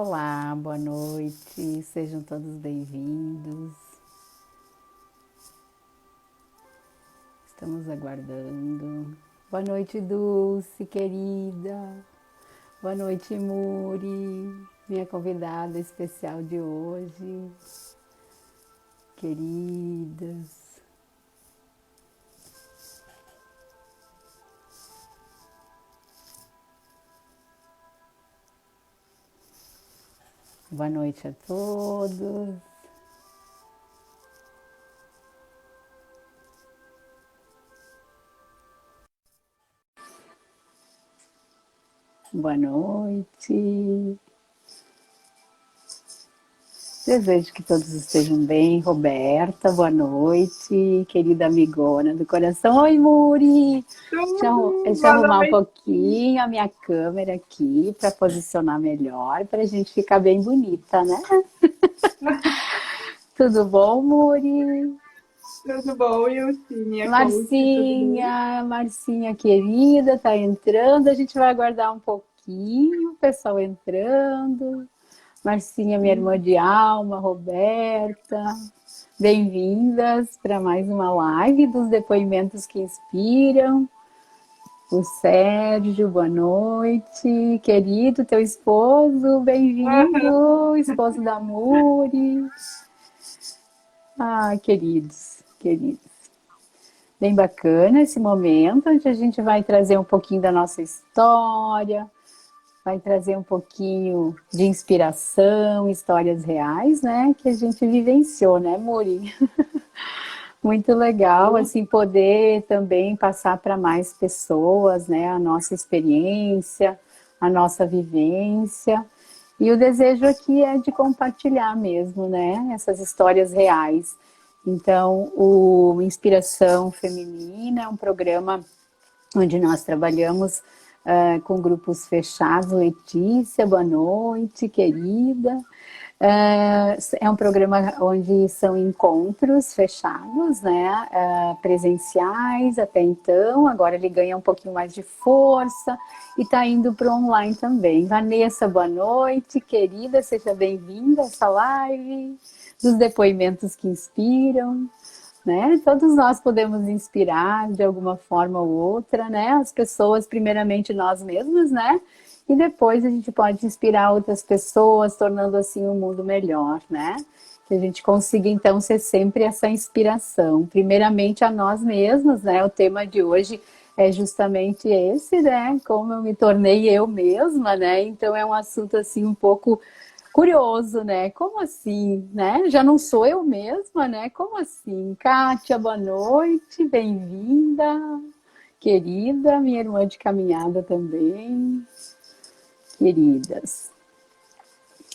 Olá, boa noite, sejam todos bem-vindos. Estamos aguardando. Boa noite, Dulce, querida. Boa noite, Muri, minha convidada especial de hoje. Queridas. Boa noite a todos. Boa noite. Desejo que todos estejam bem. Roberta, boa noite. Querida amigona do coração. Oi, Muri. Deixa eu Boa arrumar um noite. pouquinho a minha câmera aqui para posicionar melhor, para a gente ficar bem bonita, né? Tudo bom, Muri? Tudo bom, Ilse, minha coach, tudo bem? Marcinha querida, tá entrando. A gente vai aguardar um pouquinho, o pessoal entrando. Marcinha, minha irmã de alma, Roberta. Bem-vindas para mais uma live dos depoimentos que inspiram. O Sérgio, boa noite. Querido, teu esposo, bem-vindo. Esposo da Muri. Ah, queridos, queridos. Bem bacana esse momento, onde a gente vai trazer um pouquinho da nossa história, vai trazer um pouquinho de inspiração, histórias reais, né? Que a gente vivenciou, né, Muri? Muito legal, assim, poder também passar para mais pessoas, né, a nossa experiência, a nossa vivência. E o desejo aqui é de compartilhar mesmo, né, essas histórias reais. Então, o Inspiração Feminina é um programa onde nós trabalhamos com grupos fechados. Letícia, boa noite, querida. É um programa onde são encontros fechados, né, presenciais até então, agora ele ganha um pouquinho mais de força e está indo para o online também. Vanessa, boa noite, querida, seja bem-vinda a essa live dos depoimentos que inspiram. Né? Todos nós podemos inspirar de alguma forma ou outra, né? As pessoas, primeiramente nós mesmos, né? E depois a gente pode inspirar outras pessoas, tornando assim o um mundo melhor, né? Que a gente consiga então ser sempre essa inspiração, primeiramente a nós mesmos, né? O tema de hoje é justamente esse, né? Como eu me tornei eu mesma, né? Então é um assunto assim um pouco curioso, né? Como assim, né? Já não sou eu mesma, né? Como assim? Kátia, boa noite, bem-vinda, querida, minha irmã de caminhada também, queridas.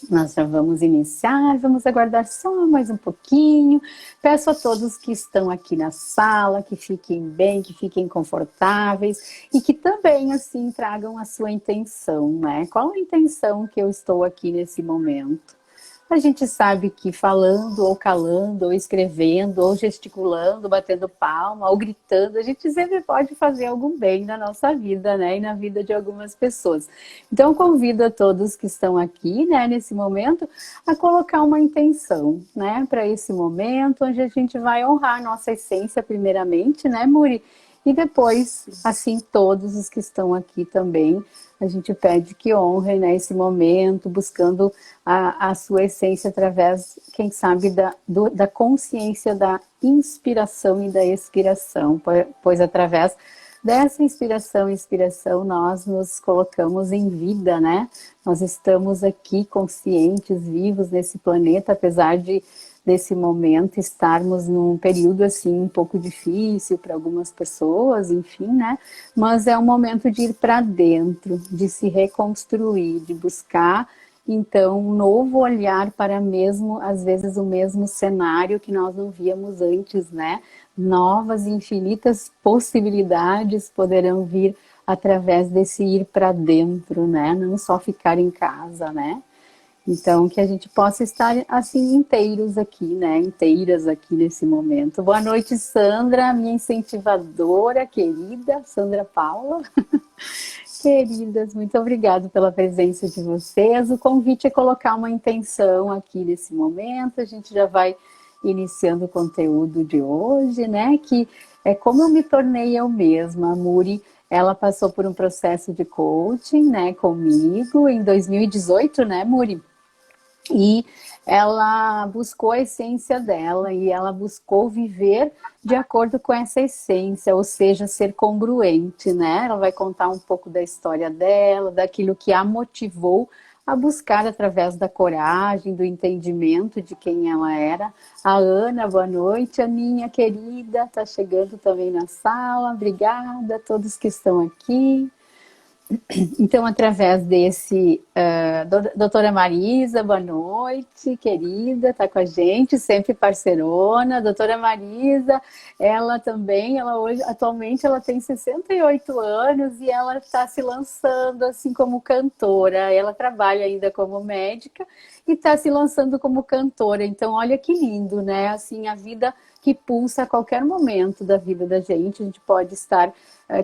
Nós já vamos iniciar, vamos aguardar só mais um pouquinho. Peço a todos que estão aqui na sala que fiquem bem, que fiquem confortáveis e que também assim tragam a sua intenção, né? Qual a intenção que eu estou aqui nesse momento? A gente sabe que falando, ou calando, ou escrevendo, ou gesticulando, batendo palma, ou gritando, a gente sempre pode fazer algum bem na nossa vida, né? E na vida de algumas pessoas. Então, convido a todos que estão aqui, né, nesse momento, a colocar uma intenção, né, para esse momento, onde a gente vai honrar a nossa essência, primeiramente, né, Muri? E depois, assim, todos os que estão aqui também, a gente pede que honrem, né, esse momento, buscando a sua essência através, quem sabe, da consciência da inspiração e da expiração, pois através dessa inspiração, nós nos colocamos em vida, né? Nós estamos aqui conscientes, vivos nesse planeta, apesar de desse momento estarmos num período assim um pouco difícil para algumas pessoas, enfim, né? Mas é um momento de ir para dentro, de se reconstruir, de buscar então um novo olhar para mesmo às vezes o mesmo cenário que nós não víamos antes, né? Novas infinitas possibilidades poderão vir através desse ir para dentro, né? Não só ficar em casa, né? Então, que a gente possa estar assim inteiros aqui, né? Inteiras aqui nesse momento. Boa noite, Sandra, minha incentivadora querida, Sandra Paula. Queridas, muito obrigada pela presença de vocês. O convite é colocar uma intenção aqui nesse momento. A gente já vai iniciando o conteúdo de hoje, né? Que é como eu me tornei eu mesma. A Muri, ela passou por um processo de coaching, né, comigo em 2018, né, Muri? E ela buscou a essência dela e ela buscou viver de acordo com essa essência, ou seja, ser congruente, né? Ela vai contar um pouco da história dela, daquilo que a motivou a buscar através da coragem, do entendimento de quem ela era. A Ana, boa noite, Aninha querida, tá chegando também na sala. Obrigada a todos que estão aqui. Então, através desse, doutora Marisa, boa noite, querida, está com a gente, sempre parceirona. Doutora Marisa, ela também, ela hoje, atualmente, ela tem 68 anos e ela está se lançando assim como cantora. Ela trabalha ainda como médica e está se lançando como cantora. Então, olha que lindo, né? Assim, a vida que pulsa a qualquer momento da vida da gente, a gente pode estar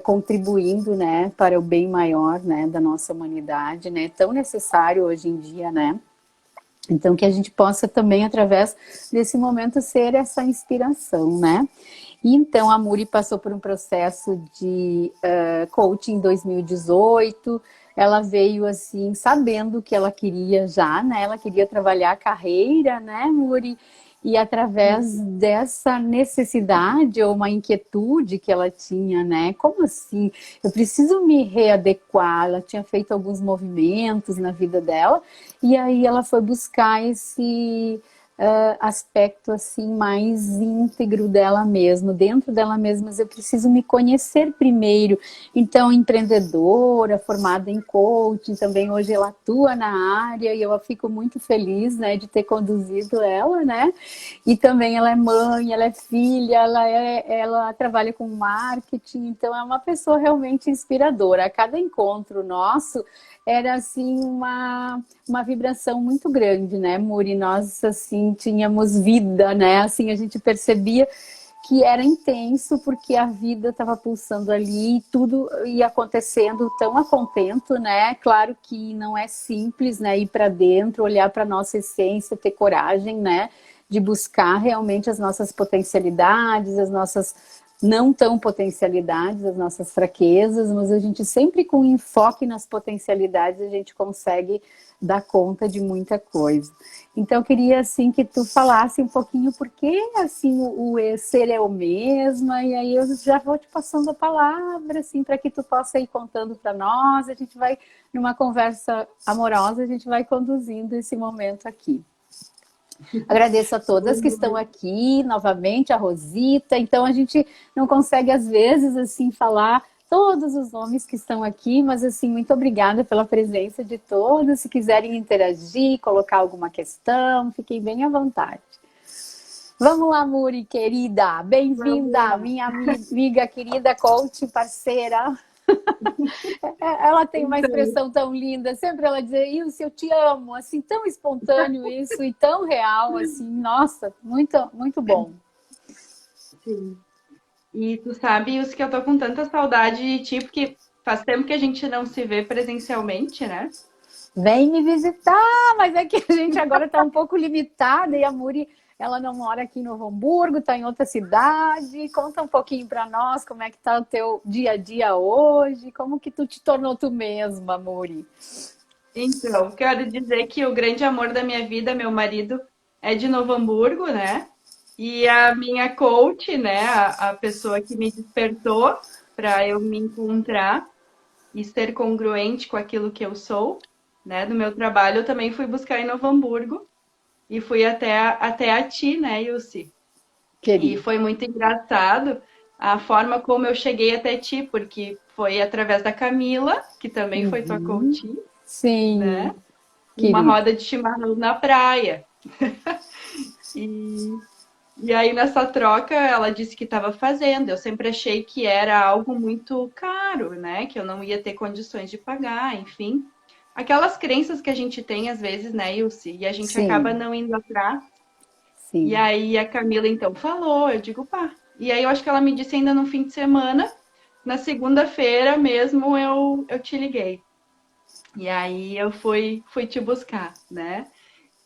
contribuindo, né, para o bem maior, né, da nossa humanidade, né, tão necessário hoje em dia, né. Então, que a gente possa também, através desse momento, ser essa inspiração, né. E então, a Muri passou por um processo de coaching em 2018, ela veio, assim, sabendo o que ela queria já, né, ela queria trabalhar a carreira, né, Muri, e através dessa necessidade ou uma inquietude que ela tinha, né? Como assim? Eu preciso me readequar. Ela tinha feito alguns movimentos na vida dela e aí ela foi buscar esse aspecto assim mais íntegro dela mesma, dentro dela mesma. Mas eu preciso me conhecer primeiro. Então, empreendedora, formada em coaching, também hoje ela atua na área e eu fico muito feliz, né, de ter conduzido ela, né? E também ela é mãe, ela é filha, ela trabalha com marketing, então é uma pessoa realmente inspiradora. A cada encontro nosso era assim uma vibração muito grande, né, Muri? Nós assim tínhamos vida, né? Assim a gente percebia que era intenso porque a vida estava pulsando ali e tudo ia acontecendo tão a contento, né? Claro que não é simples, né? Ir para dentro, olhar para nossa essência, ter coragem, né? De buscar realmente as nossas potencialidades, as nossas não tão potencialidades, as nossas fraquezas, mas a gente sempre com enfoque nas potencialidades a gente consegue dar conta de muita coisa. Então eu queria assim que tu falasse um pouquinho por que assim o ser é o mesmo, e aí eu já vou te passando a palavra assim para que tu possa ir contando para nós, a gente vai numa conversa amorosa, a gente vai conduzindo esse momento aqui. Agradeço a todas que estão aqui, novamente, a Rosita. Então, a gente não consegue, às vezes, assim, falar todos os nomes que estão aqui, mas, assim, muito obrigada pela presença de todos. Se quiserem interagir, colocar alguma questão, fiquem bem à vontade. Vamos lá, Muri, querida. Bem-vinda, minha amiga querida, coach, parceira. Ela tem uma expressão tão linda, sempre ela diz, Ilse, eu te amo, assim, tão espontâneo isso e tão real, assim, nossa, muito, muito bom. Sim. E tu sabe, Ilse, que eu tô com tanta saudade de ti, porque faz tempo que a gente não se vê presencialmente, né? Vem me visitar, mas é que a gente agora está um pouco limitada e a Muri, ela não mora aqui em Novo Hamburgo, está em outra cidade. Conta um pouquinho para nós como é que está o teu dia a dia hoje, como que tu te tornou tu mesma, Muri? Então, quero dizer que o grande amor da minha vida, meu marido, é de Novo Hamburgo, né? E a minha coach, né, a pessoa que me despertou para eu me encontrar e ser congruente com aquilo que eu sou, né, do meu trabalho, eu também fui buscar em Novo Hamburgo e fui até a ti, né, Yussi? E foi muito engraçado a forma como eu cheguei até ti, porque foi através da Camila, que também foi tua coach, Sim, né? Uma querida. roda de chimarrão na praia. E aí, nessa troca, ela disse que estava fazendo. Eu sempre achei que era algo muito caro, né? Que eu não ia ter condições de pagar, enfim. Aquelas crenças que a gente tem, às vezes, né, Ilse? E a gente acaba Sim, não indo atrás. E sim. aí, a Camila, então, falou. Eu digo, pá. E aí, eu acho que ela me disse ainda no fim de semana. na segunda-feira mesmo eu te liguei. E aí eu fui te buscar, né?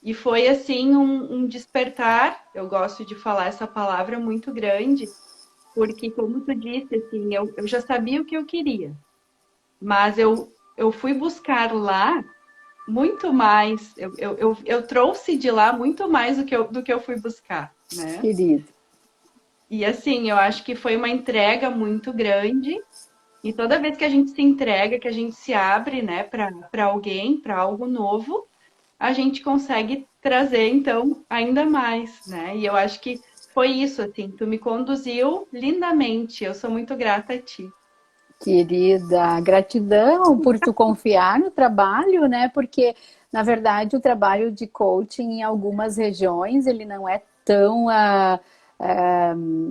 E foi assim um despertar, eu gosto de falar essa palavra muito grande, porque como tu disse, assim, eu já sabia o que eu queria, mas eu fui buscar lá muito mais, eu trouxe de lá muito mais do que eu fui buscar, né? Querido. E assim, eu acho que foi uma entrega muito grande. E toda vez que a gente se entrega, que a gente se abre, né, para alguém, para algo novo, a gente consegue trazer, então, ainda mais, né? E eu acho que foi isso, assim, tu me conduziu lindamente. Eu sou muito grata a ti. Querida, gratidão por tu confiar no trabalho, né? Porque, na verdade, o trabalho de coaching em algumas regiões, ele não é tão,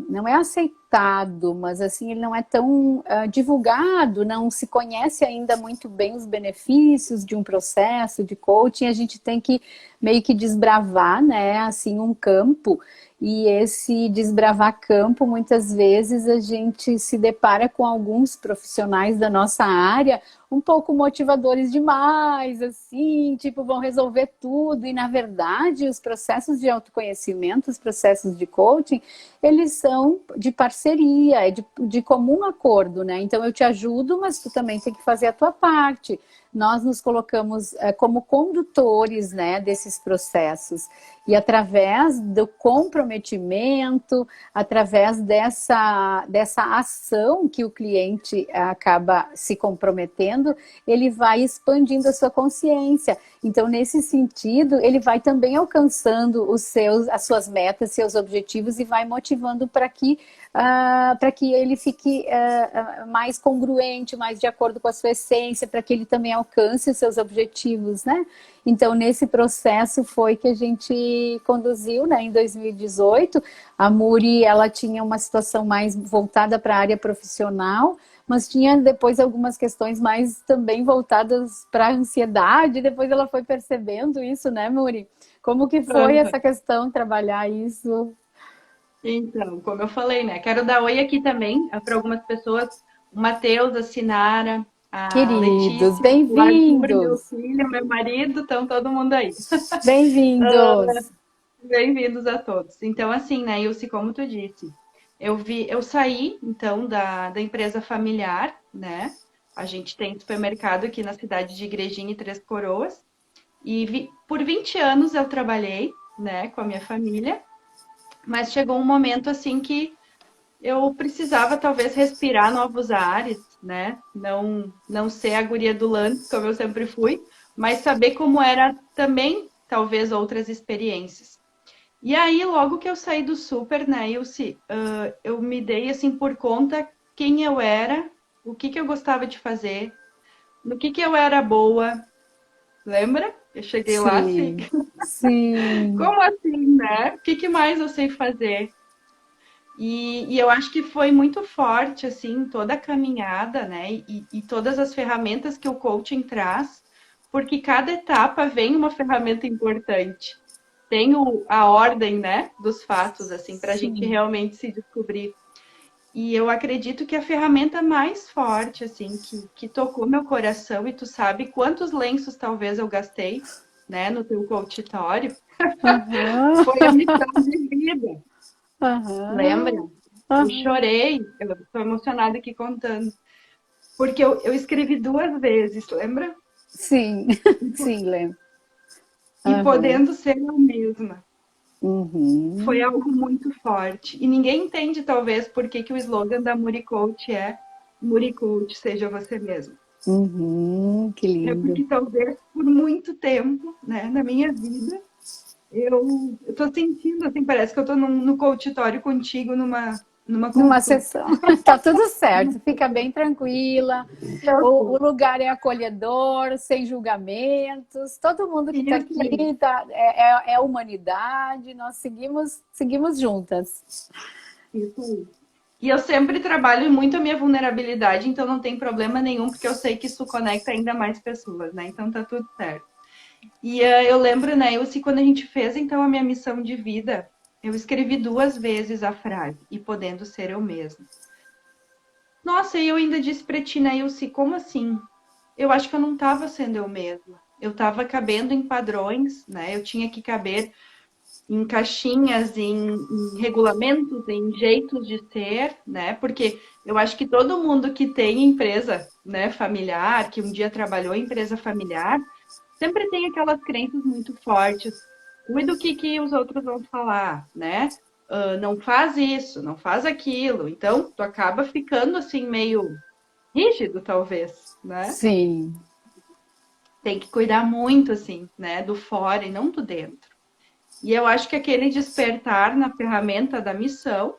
não é aceitado, mas assim, ele não é tão divulgado, não se conhece ainda muito bem os benefícios de um processo de coaching, a gente tem que meio que desbravar, né, assim, um campo. E esse desbravar campo, muitas vezes a gente se depara com alguns profissionais da nossa área um pouco motivadores demais, assim, tipo, vão resolver tudo. E, na verdade, os processos de autoconhecimento, os processos de coaching, eles são de parceria, é de comum acordo, né? Então, eu te ajudo, mas tu também tem que fazer a tua parte. Nós nos colocamos como condutores, né, desses processos. E através do comprometimento, através dessa ação que o cliente acaba se comprometendo, ele vai expandindo a sua consciência. Então, nesse sentido, ele vai também alcançando as suas metas, seus objetivos e vai motivando para que ele fique mais congruente, mais de acordo com a sua essência, para que ele também alcance os seus objetivos, né? Então, nesse processo foi que a gente conduziu, né, em 2018. A Muri, ela tinha uma situação mais voltada para a área profissional, mas tinha depois algumas questões mais também voltadas para a ansiedade. Depois ela foi percebendo isso, né, Muri? Como que foi essa questão, trabalhar isso? Então, como eu falei, né? Quero dar oi aqui também para algumas pessoas. O Matheus, a Sinara, a Queridos, Letícia, o Arthur, meu bem-vindos! filho, meu marido, estão todo mundo aí. Bem-vindos! Bem-vindos a todos. Então, assim, né, Ilse, como tu disse, eu saí, então, da empresa familiar, né? A gente tem supermercado aqui na cidade de Igrejinha e Três Coroas. E por 20 anos eu trabalhei, né, com a minha família, mas chegou um momento, assim, que eu precisava, talvez, respirar novos ares, né? Não ser a guria do lance, como eu sempre fui, mas saber como era também, talvez, outras experiências. E aí, logo que eu saí do super, né, Ilse, eu me dei, assim, por conta quem eu era, o que eu gostava de fazer, no que eu era boa. Lembra? Eu cheguei lá assim, Sim, sim. como assim, né? O que mais eu sei fazer? E eu acho que foi muito forte, assim, toda a caminhada, né? E todas as ferramentas que o coaching traz, porque cada etapa vem uma ferramenta importante. Tem a ordem, né, dos fatos, assim, para a gente Sim. realmente se descobrir. E eu acredito que a ferramenta mais forte, assim, que tocou meu coração, e tu sabe quantos lenços talvez eu gastei, né, no teu consultório, Aham, foi a missão de vida. Lembra? aham, Eu aham. chorei, eu estou emocionada aqui contando, porque eu escrevi 2 vezes, lembra? Sim, sim, lembro. E Aham. podendo ser eu mesma. Foi Uhum. algo muito forte. E ninguém entende, talvez, por que o slogan da Muri Coach é Muri Coach, seja você mesmo. Uhum, que É lindo. porque talvez por muito tempo, né, na minha vida, eu tô sentindo, assim, parece que eu tô no consultório contigo, numa Numa consulta. sessão, tá tudo certo, fica bem tranquila. O lugar é acolhedor, sem julgamentos. Todo mundo que está Isso aí, aqui é humanidade. Nós seguimos juntas. isso aí. E eu sempre trabalho muito a minha vulnerabilidade, então não tem problema nenhum, porque eu sei que isso conecta ainda mais pessoas, né? Então tá tudo certo. E eu lembro, né, eu, quando a gente fez então a minha missão de vida, eu escrevi 2 vezes a frase, e podendo ser eu mesma. Nossa, e eu ainda disse pra ti, né, Ilse, como assim? Eu acho que eu não estava sendo eu mesma. Eu estava cabendo em padrões, né? Eu tinha que caber em caixinhas, em regulamentos, em jeitos de ser, né? Porque eu acho que todo mundo que tem empresa, né, familiar, que um dia trabalhou em empresa familiar, sempre tem aquelas crenças muito fortes. Cuida do que os outros vão falar, né? Não faz isso, não faz aquilo. Então, tu acaba ficando assim meio rígido, talvez, né? Sim. Tem que cuidar muito, assim, né, do fora e não do dentro. E eu acho que aquele despertar na ferramenta da missão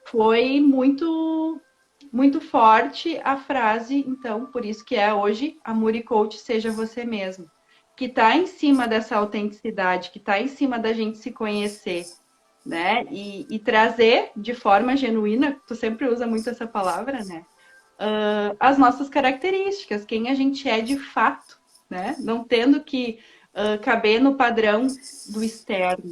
foi muito forte a frase, então, por isso que é hoje a Muri Coach Seja Você Mesmo, que está em cima dessa autenticidade, que está em cima da gente se conhecer, né? E trazer de forma genuína, tu sempre usa muito essa palavra, né? As nossas características, quem a gente é de fato, né? Não tendo que caber no padrão do externo.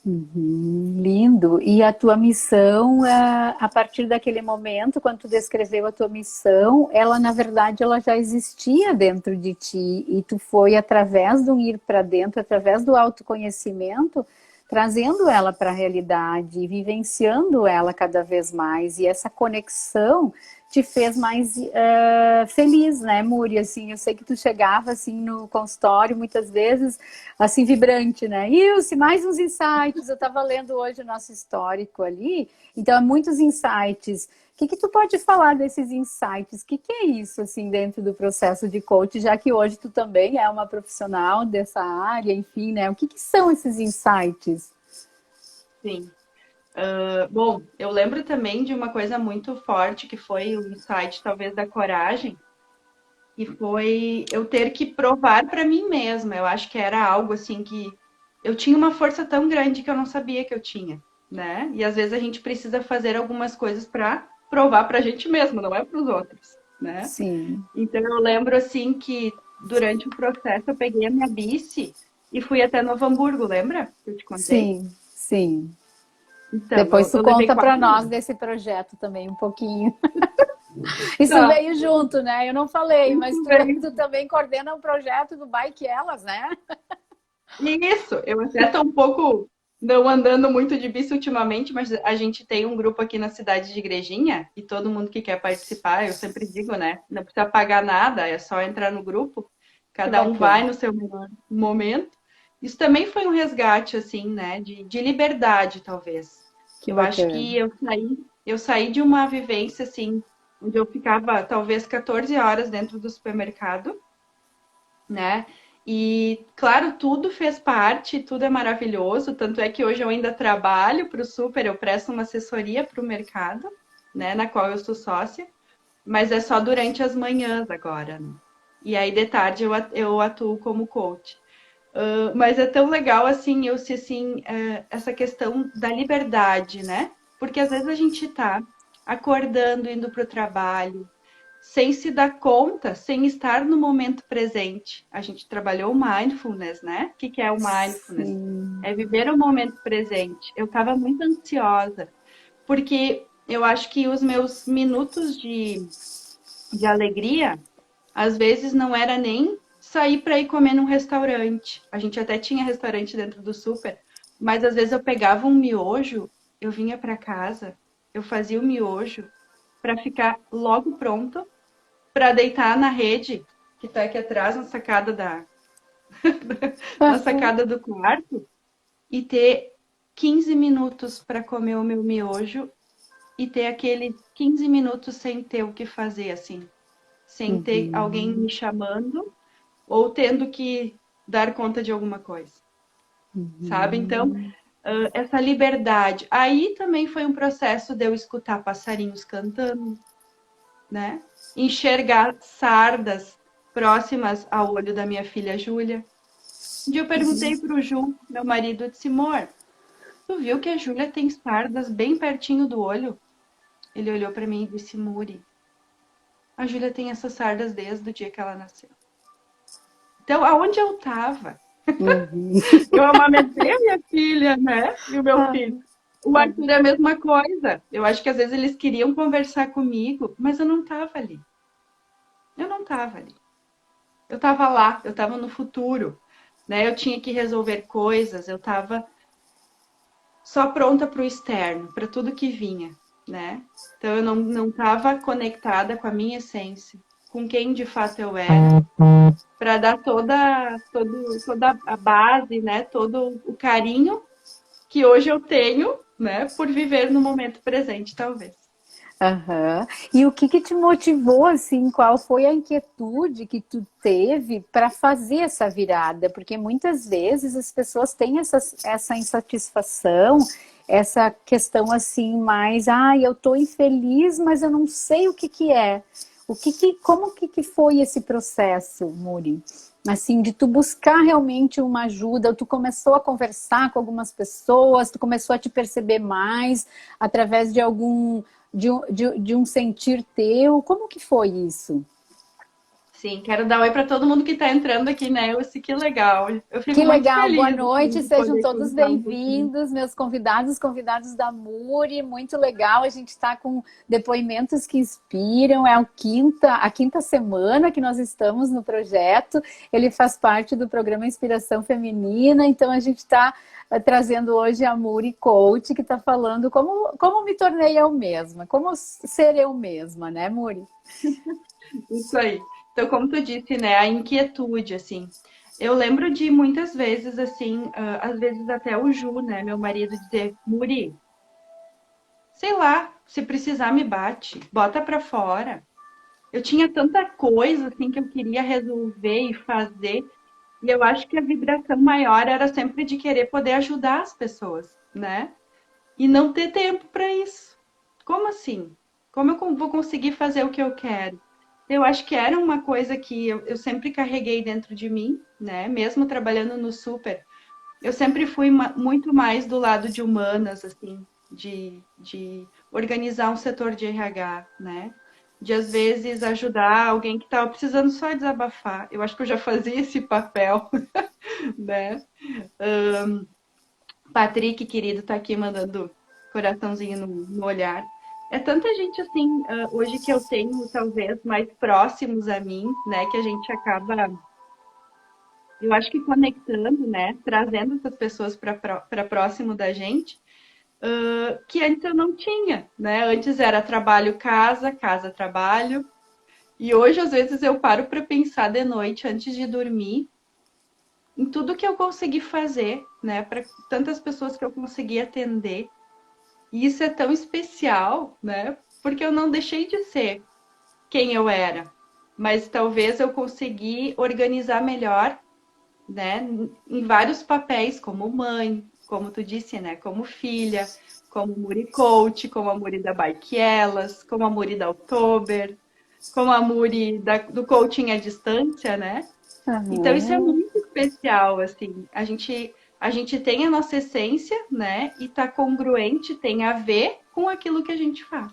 Uhum, lindo. E a tua missão, a partir daquele momento, quando tu descreveu a tua missão, ela na verdade ela já existia dentro de ti e tu foi através do ir para dentro, através do autoconhecimento, trazendo ela para a realidade, vivenciando ela cada vez mais. E essa conexão te fez mais feliz, né, Muri? Assim, eu sei que tu chegava assim no consultório muitas vezes assim vibrante, né? Ilse, mais uns insights. Eu estava lendo hoje o nosso histórico ali, então muitos insights. O que tu pode falar desses insights? O que é isso, assim, dentro do processo de coach, já que hoje tu também é uma profissional dessa área, enfim, né? O que são esses insights? Sim. Bom, eu lembro também de uma coisa muito forte que foi o insight, talvez, da coragem, e foi eu ter que provar para mim mesma. Eu acho que era algo assim que eu tinha uma força tão grande que eu não sabia que eu tinha, né? E às vezes a gente precisa fazer algumas coisas para provar para a gente mesmo, não é para os outros, né? Sim, Então eu lembro assim que durante o processo eu peguei a minha bici e fui até Novo Hamburgo, lembra? Que eu te contei? sim, sim. Então, Depois tu eu levei conta para 4 horas. nós desse projeto também um pouquinho. Isso Tá, veio junto, né? Eu não falei, mas isso tu, bem. tu também coordena um projeto do Bike Elas, né? Isso, eu até tô um pouco não andando muito de bici ultimamente, mas a gente tem um grupo aqui na cidade de Igrejinha e todo mundo que quer participar, eu sempre digo, né? Não precisa pagar nada, é só entrar no grupo, Que cada um vai bacana. no seu melhor momento. Isso também foi um resgate, assim, né? De liberdade, talvez. Que Eu acho bacana. que eu saí de uma vivência, assim, onde eu ficava talvez 14 horas dentro do supermercado, né? E, claro, tudo fez parte, tudo é maravilhoso, tanto é que hoje eu ainda trabalho para o super, eu presto uma assessoria para o mercado, né, na qual eu sou sócia, mas é só durante as manhãs agora, né? E aí de tarde eu atuo como coach. Mas é tão legal assim, eu sei assim, essa questão da liberdade, né? Porque às vezes a gente tá acordando, indo para o trabalho, sem se dar conta, sem estar no momento presente. A gente trabalhou o mindfulness, né? O que é o mindfulness? Sim. É viver o momento presente. Eu estava muito ansiosa, porque eu acho que os meus minutos de alegria, às vezes não era nem sair para ir comer num restaurante. A gente até tinha restaurante dentro do super, mas às vezes eu pegava um miojo, eu vinha para casa, eu fazia o miojo para ficar logo pronto para deitar na rede que está aqui atrás na sacada do quarto e ter 15 minutos para comer o meu miojo e ter aqueles 15 minutos sem ter o que fazer assim, sem ter alguém Uhum. me chamando ou tendo que dar conta de alguma coisa, sabe? Então, Uhum. essa liberdade. Aí também foi um processo de eu escutar passarinhos cantando, né? Enxergar sardas próximas ao olho da minha filha Júlia. Um dia eu perguntei para o Ju, meu marido, eu disse, amor, tu viu que a Júlia tem sardas bem pertinho do olho? Ele olhou para mim e disse, Muri, a Júlia tem essas sardas desde o dia que ela nasceu. Então, aonde eu estava? Uhum. Eu amamentei a minha filha, né? E o meu Ah, filho. O Arthur é a mesma coisa. Eu acho que às vezes eles queriam conversar comigo, mas eu não estava ali. Eu não estava ali. Eu estava lá, eu estava no futuro, né? Eu tinha que resolver coisas, eu estava só pronta para o externo, para tudo que vinha, né? Então eu não estava conectada com a minha essência, com quem de fato eu era, para dar toda a base, né? Todo o carinho que hoje eu tenho, né? Por viver no momento presente, talvez. Aham. E o que que te motivou, assim, qual foi a inquietude que tu teve para fazer essa virada? Porque muitas vezes as pessoas têm essa insatisfação, essa questão assim, mais, eu tô infeliz, mas eu não sei o que que é. Como que foi esse processo, Muri? Assim, de tu buscar realmente uma ajuda, tu começou a conversar com algumas pessoas, tu começou a te perceber mais através de algum de um sentir teu. Como que foi isso? Sim, quero dar oi para todo mundo que está entrando aqui, né? Eu sei que legal. Eu fico Que muito legal, boa feliz assim, noite, de sejam poder todos contar um pouquinho. bem-vindos, meus convidados, convidados da Muri, muito legal, a gente está com depoimentos que inspiram, é a quinta semana que nós estamos no projeto, ele faz parte do programa Inspiração Feminina, então a gente está trazendo hoje a Muri Coach, que está falando como me tornei eu mesma, como ser eu mesma, né, Muri? Isso aí. Então, como tu disse, né, a inquietude, assim. Eu lembro de muitas vezes, assim, às vezes até o Ju, né, meu marido, dizer, Muri, sei lá, se precisar me bate, bota pra fora. Eu tinha tanta coisa, assim, que eu queria resolver e fazer, e eu acho que a vibração maior era sempre de querer poder ajudar as pessoas, né? E não ter tempo para isso. Como assim? Como eu vou conseguir fazer o que eu quero? Eu acho que era uma coisa que eu sempre carreguei dentro de mim, né? Mesmo trabalhando no super, eu sempre fui muito mais do lado de humanas, assim, de organizar um setor de RH, né? De às vezes ajudar alguém que estava precisando só desabafar. Eu acho que eu já fazia esse papel, né? Patrick, querido, tá aqui mandando coraçãozinho no olhar. É tanta gente assim, hoje que eu tenho, talvez, mais próximos a mim, né? Que a gente acaba, eu acho que conectando, né? Trazendo essas pessoas para próximo da gente, que antes eu não tinha, né? Antes era trabalho, casa, casa, trabalho. E hoje, às vezes, eu paro para pensar de noite, antes de dormir, em tudo que eu consegui fazer, né? Para tantas pessoas que eu consegui atender. E isso é tão especial, né? Porque eu não deixei de ser quem eu era, mas talvez eu consegui organizar melhor, né? Em vários papéis, como mãe, como tu disse, né? Como filha, como Muri Coach, como a Muri da Bike Elas, como a Muri da Oktober, como a Muri do coaching à distância, né? Então isso é Aham. muito especial, assim. A gente tem a nossa essência, né? E tá congruente, tem a ver com aquilo que a gente faz.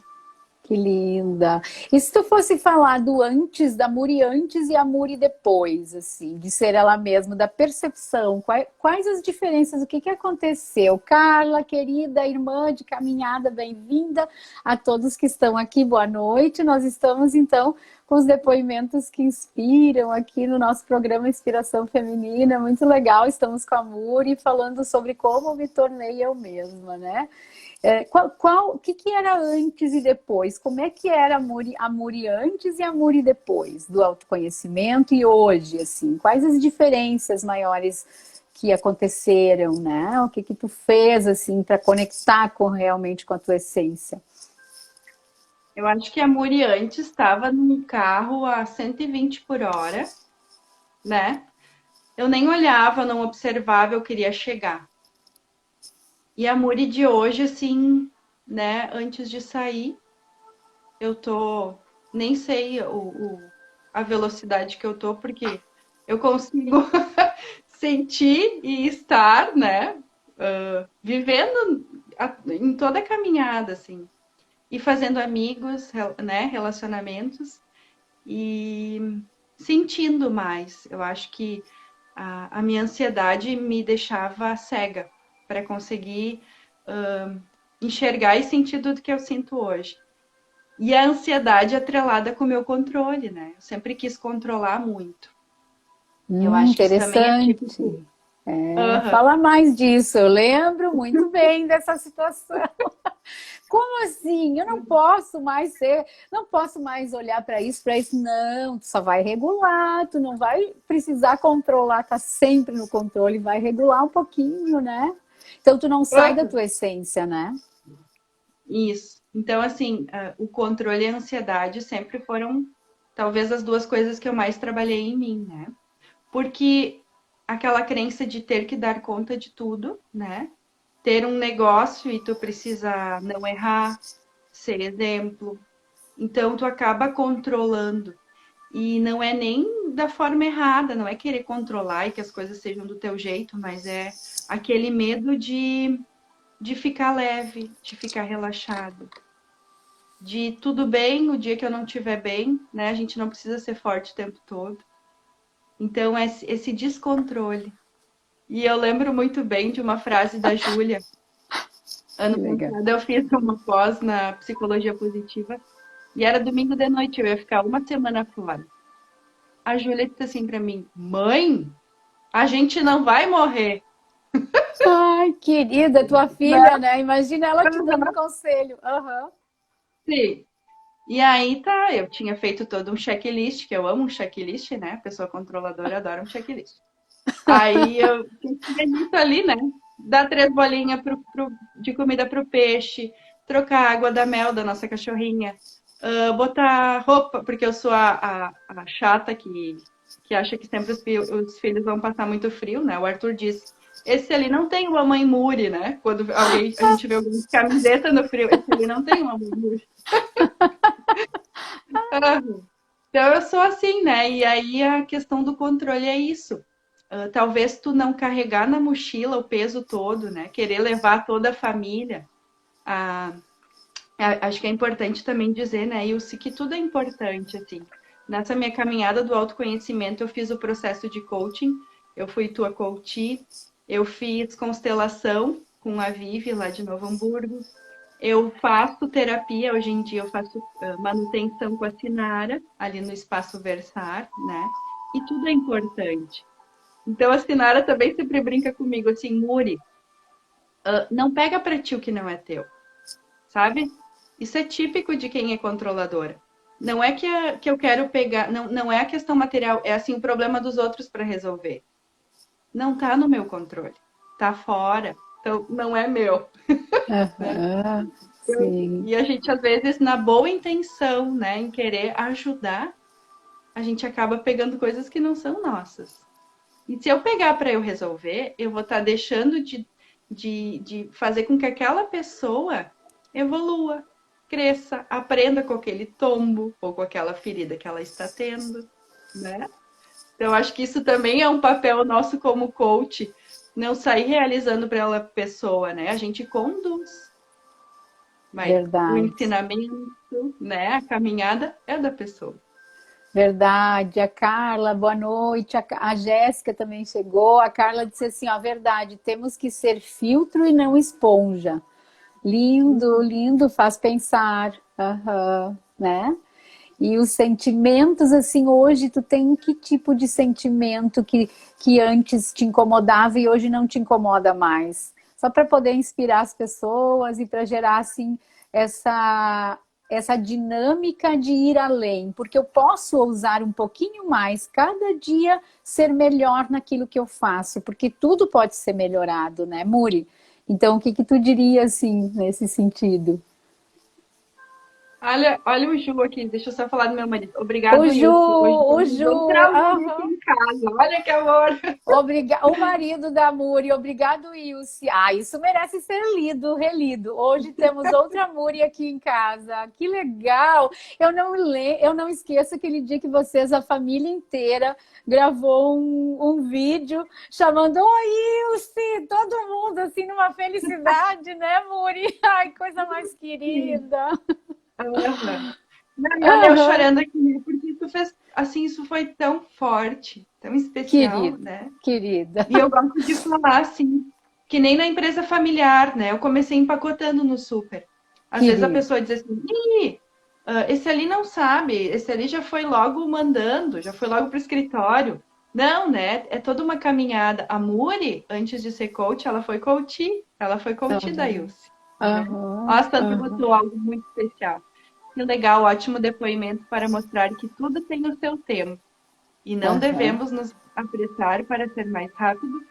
Que linda. E se tu fosse falar do antes, da Muri antes e a Muri depois, assim, de ser ela mesma, da percepção, quais as diferenças, o que que aconteceu? Carla, querida irmã de caminhada, bem-vinda a todos que estão aqui, boa noite. Nós estamos, então, com os depoimentos que inspiram aqui no nosso programa Inspiração Feminina, muito legal. Estamos com a Muri falando sobre como me tornei eu mesma, né? O que que era antes e depois? Como é que era a Muri antes e a Muri depois do autoconhecimento e hoje, assim? Quais as diferenças maiores que aconteceram, né? O que que tu fez, assim, para conectar realmente com a tua essência? Eu acho que a Muri antes estava num carro a 120 por hora, né? Eu nem olhava, não observava, eu queria chegar. E a Muri de hoje, assim, né? Antes de sair, eu tô. Nem sei a velocidade que eu tô, porque eu consigo sentir e estar, né? Vivendo em toda a caminhada, assim. E fazendo amigos, né? Relacionamentos. E sentindo mais. Eu acho que a minha ansiedade me deixava cega para conseguir enxergar e sentir tudo que eu sinto hoje. E a ansiedade atrelada com o meu controle, né? Eu sempre quis controlar muito. Eu acho que isso também é típico. Interessante. É, Aham. fala mais disso. Eu lembro muito bem dessa situação. Como assim? Eu não posso mais ser, não posso mais olhar para isso, para isso. Não, tu só vai regular, tu não vai precisar controlar, tá sempre no controle, vai regular um pouquinho, né? Então tu não sai da Aham. tua essência, né? Isso. Então, assim, o controle e a ansiedade sempre foram, talvez, as duas coisas que eu mais trabalhei em mim, né? Porque aquela crença de ter que dar conta de tudo, né? Ter um negócio e tu precisa não errar, ser exemplo. Então, tu acaba controlando. E não é nem da forma errada, não é querer controlar e que as coisas sejam do teu jeito, mas é aquele medo de ficar leve, de ficar relaxado, de tudo bem o dia que eu não estiver bem, né? A gente não precisa ser forte o tempo todo. Então, é esse descontrole. E eu lembro muito bem de uma frase da Júlia. Que Ano legal. passado eu fiz uma pós na psicologia positiva e era domingo de noite, eu ia ficar uma semana fora. A Júlia disse assim pra mim: Mãe, a gente não vai morrer, Ai, querida, tua filha, né? né? Imagina ela te dando conselho. Aham. Sim. E aí tá, eu tinha feito todo um checklist, que eu amo um checklist, né? Pessoa controladora adora um checklist. Aí eu tinha dito ali, né? Dar 3 bolinhas de comida pro peixe, trocar a água da mel da nossa cachorrinha, botar roupa, porque eu sou a chata que acha que sempre os filhos vão passar muito frio, né? O Arthur diz, esse ali não tem uma mãe Muri, né? Quando a gente vê alguém de camiseta no frio, esse ali não tem uma mãe Muri. Então eu sou assim, né? E aí a questão do controle é isso. Talvez tu não carregar na mochila o peso todo, né? Querer levar toda a família. Ah, acho que é importante também dizer, né, Ilse, que tudo é importante, assim. Nessa minha caminhada do autoconhecimento, eu fiz o processo de coaching, eu fui tua coach, eu fiz constelação com a Vivi, lá de Novo Hamburgo, eu faço terapia, hoje em dia eu faço manutenção com a Sinara, ali no Espaço Versar, né? E tudo é importante. Então a Sinara também sempre brinca comigo assim, Muri, não pega pra ti o que não é teu, sabe? Isso é típico de quem é controladora. Não é que eu quero pegar, não é a questão material, é assim o problema dos outros para resolver. Não tá no meu controle, tá fora, então não é meu, né? Aham. Sim. E a gente às vezes na boa intenção, né, em querer ajudar, a gente acaba pegando coisas que não são nossas. E se eu pegar para eu resolver, eu vou estar deixando de fazer com que aquela pessoa evolua, cresça, aprenda com aquele tombo ou com aquela ferida que ela está tendo, né? Então, acho que isso também é um papel nosso como coach, não sair realizando para aquela pessoa, né? A gente conduz, mas o Verdade. ensinamento, né? A caminhada é da pessoa. Verdade, a Carla, boa noite. A Jéssica também chegou. A Carla disse assim: ó, verdade, temos que ser filtro e não esponja. Lindo, lindo, faz pensar. Aham, né? E os sentimentos, assim, hoje tu tem que tipo de sentimento que antes te incomodava e hoje não te incomoda mais? Só para poder inspirar as pessoas e para gerar, assim, essa, essa dinâmica de ir além, porque eu posso ousar um pouquinho mais, cada dia ser melhor naquilo que eu faço, porque tudo pode ser melhorado, né, Muri? Então, o que que tu diria, assim, nesse sentido? Olha o Ju aqui, deixa eu só falar do meu marido. O Obrigado, Ju, Ilse. Hoje o temos Ju, outra mulher aqui aham. em casa. Olha que amor. O marido da Muri, obrigado, Ilse. Ah, isso merece ser lido, relido. Hoje temos outra Muri aqui em casa. Que legal! Eu não esqueço aquele dia que vocês, a família inteira, gravou um vídeo chamando Oi, Ilse! Todo mundo assim numa felicidade, né, Muri? Ai, coisa mais querida. Aham. Não, e olha eu Aham. chorando aqui, porque isso fez, assim, isso foi tão forte, tão especial, Querida, né? querida. E eu gosto de falar assim. que nem na empresa familiar, né? Eu comecei empacotando no super. Às vezes a Querido. pessoa diz assim, Ih, esse ali não sabe, esse ali já foi logo mandando, já foi logo para o escritório. Não, né? É toda uma caminhada. A Muri, antes de ser coach, ela foi coach da Aham, Ilse, né? aham, Nossa, tanto aham. botou algo muito especial. Que legal, ótimo depoimento para mostrar que tudo tem o seu tempo e não Aham. devemos nos apressar para ser mais rápido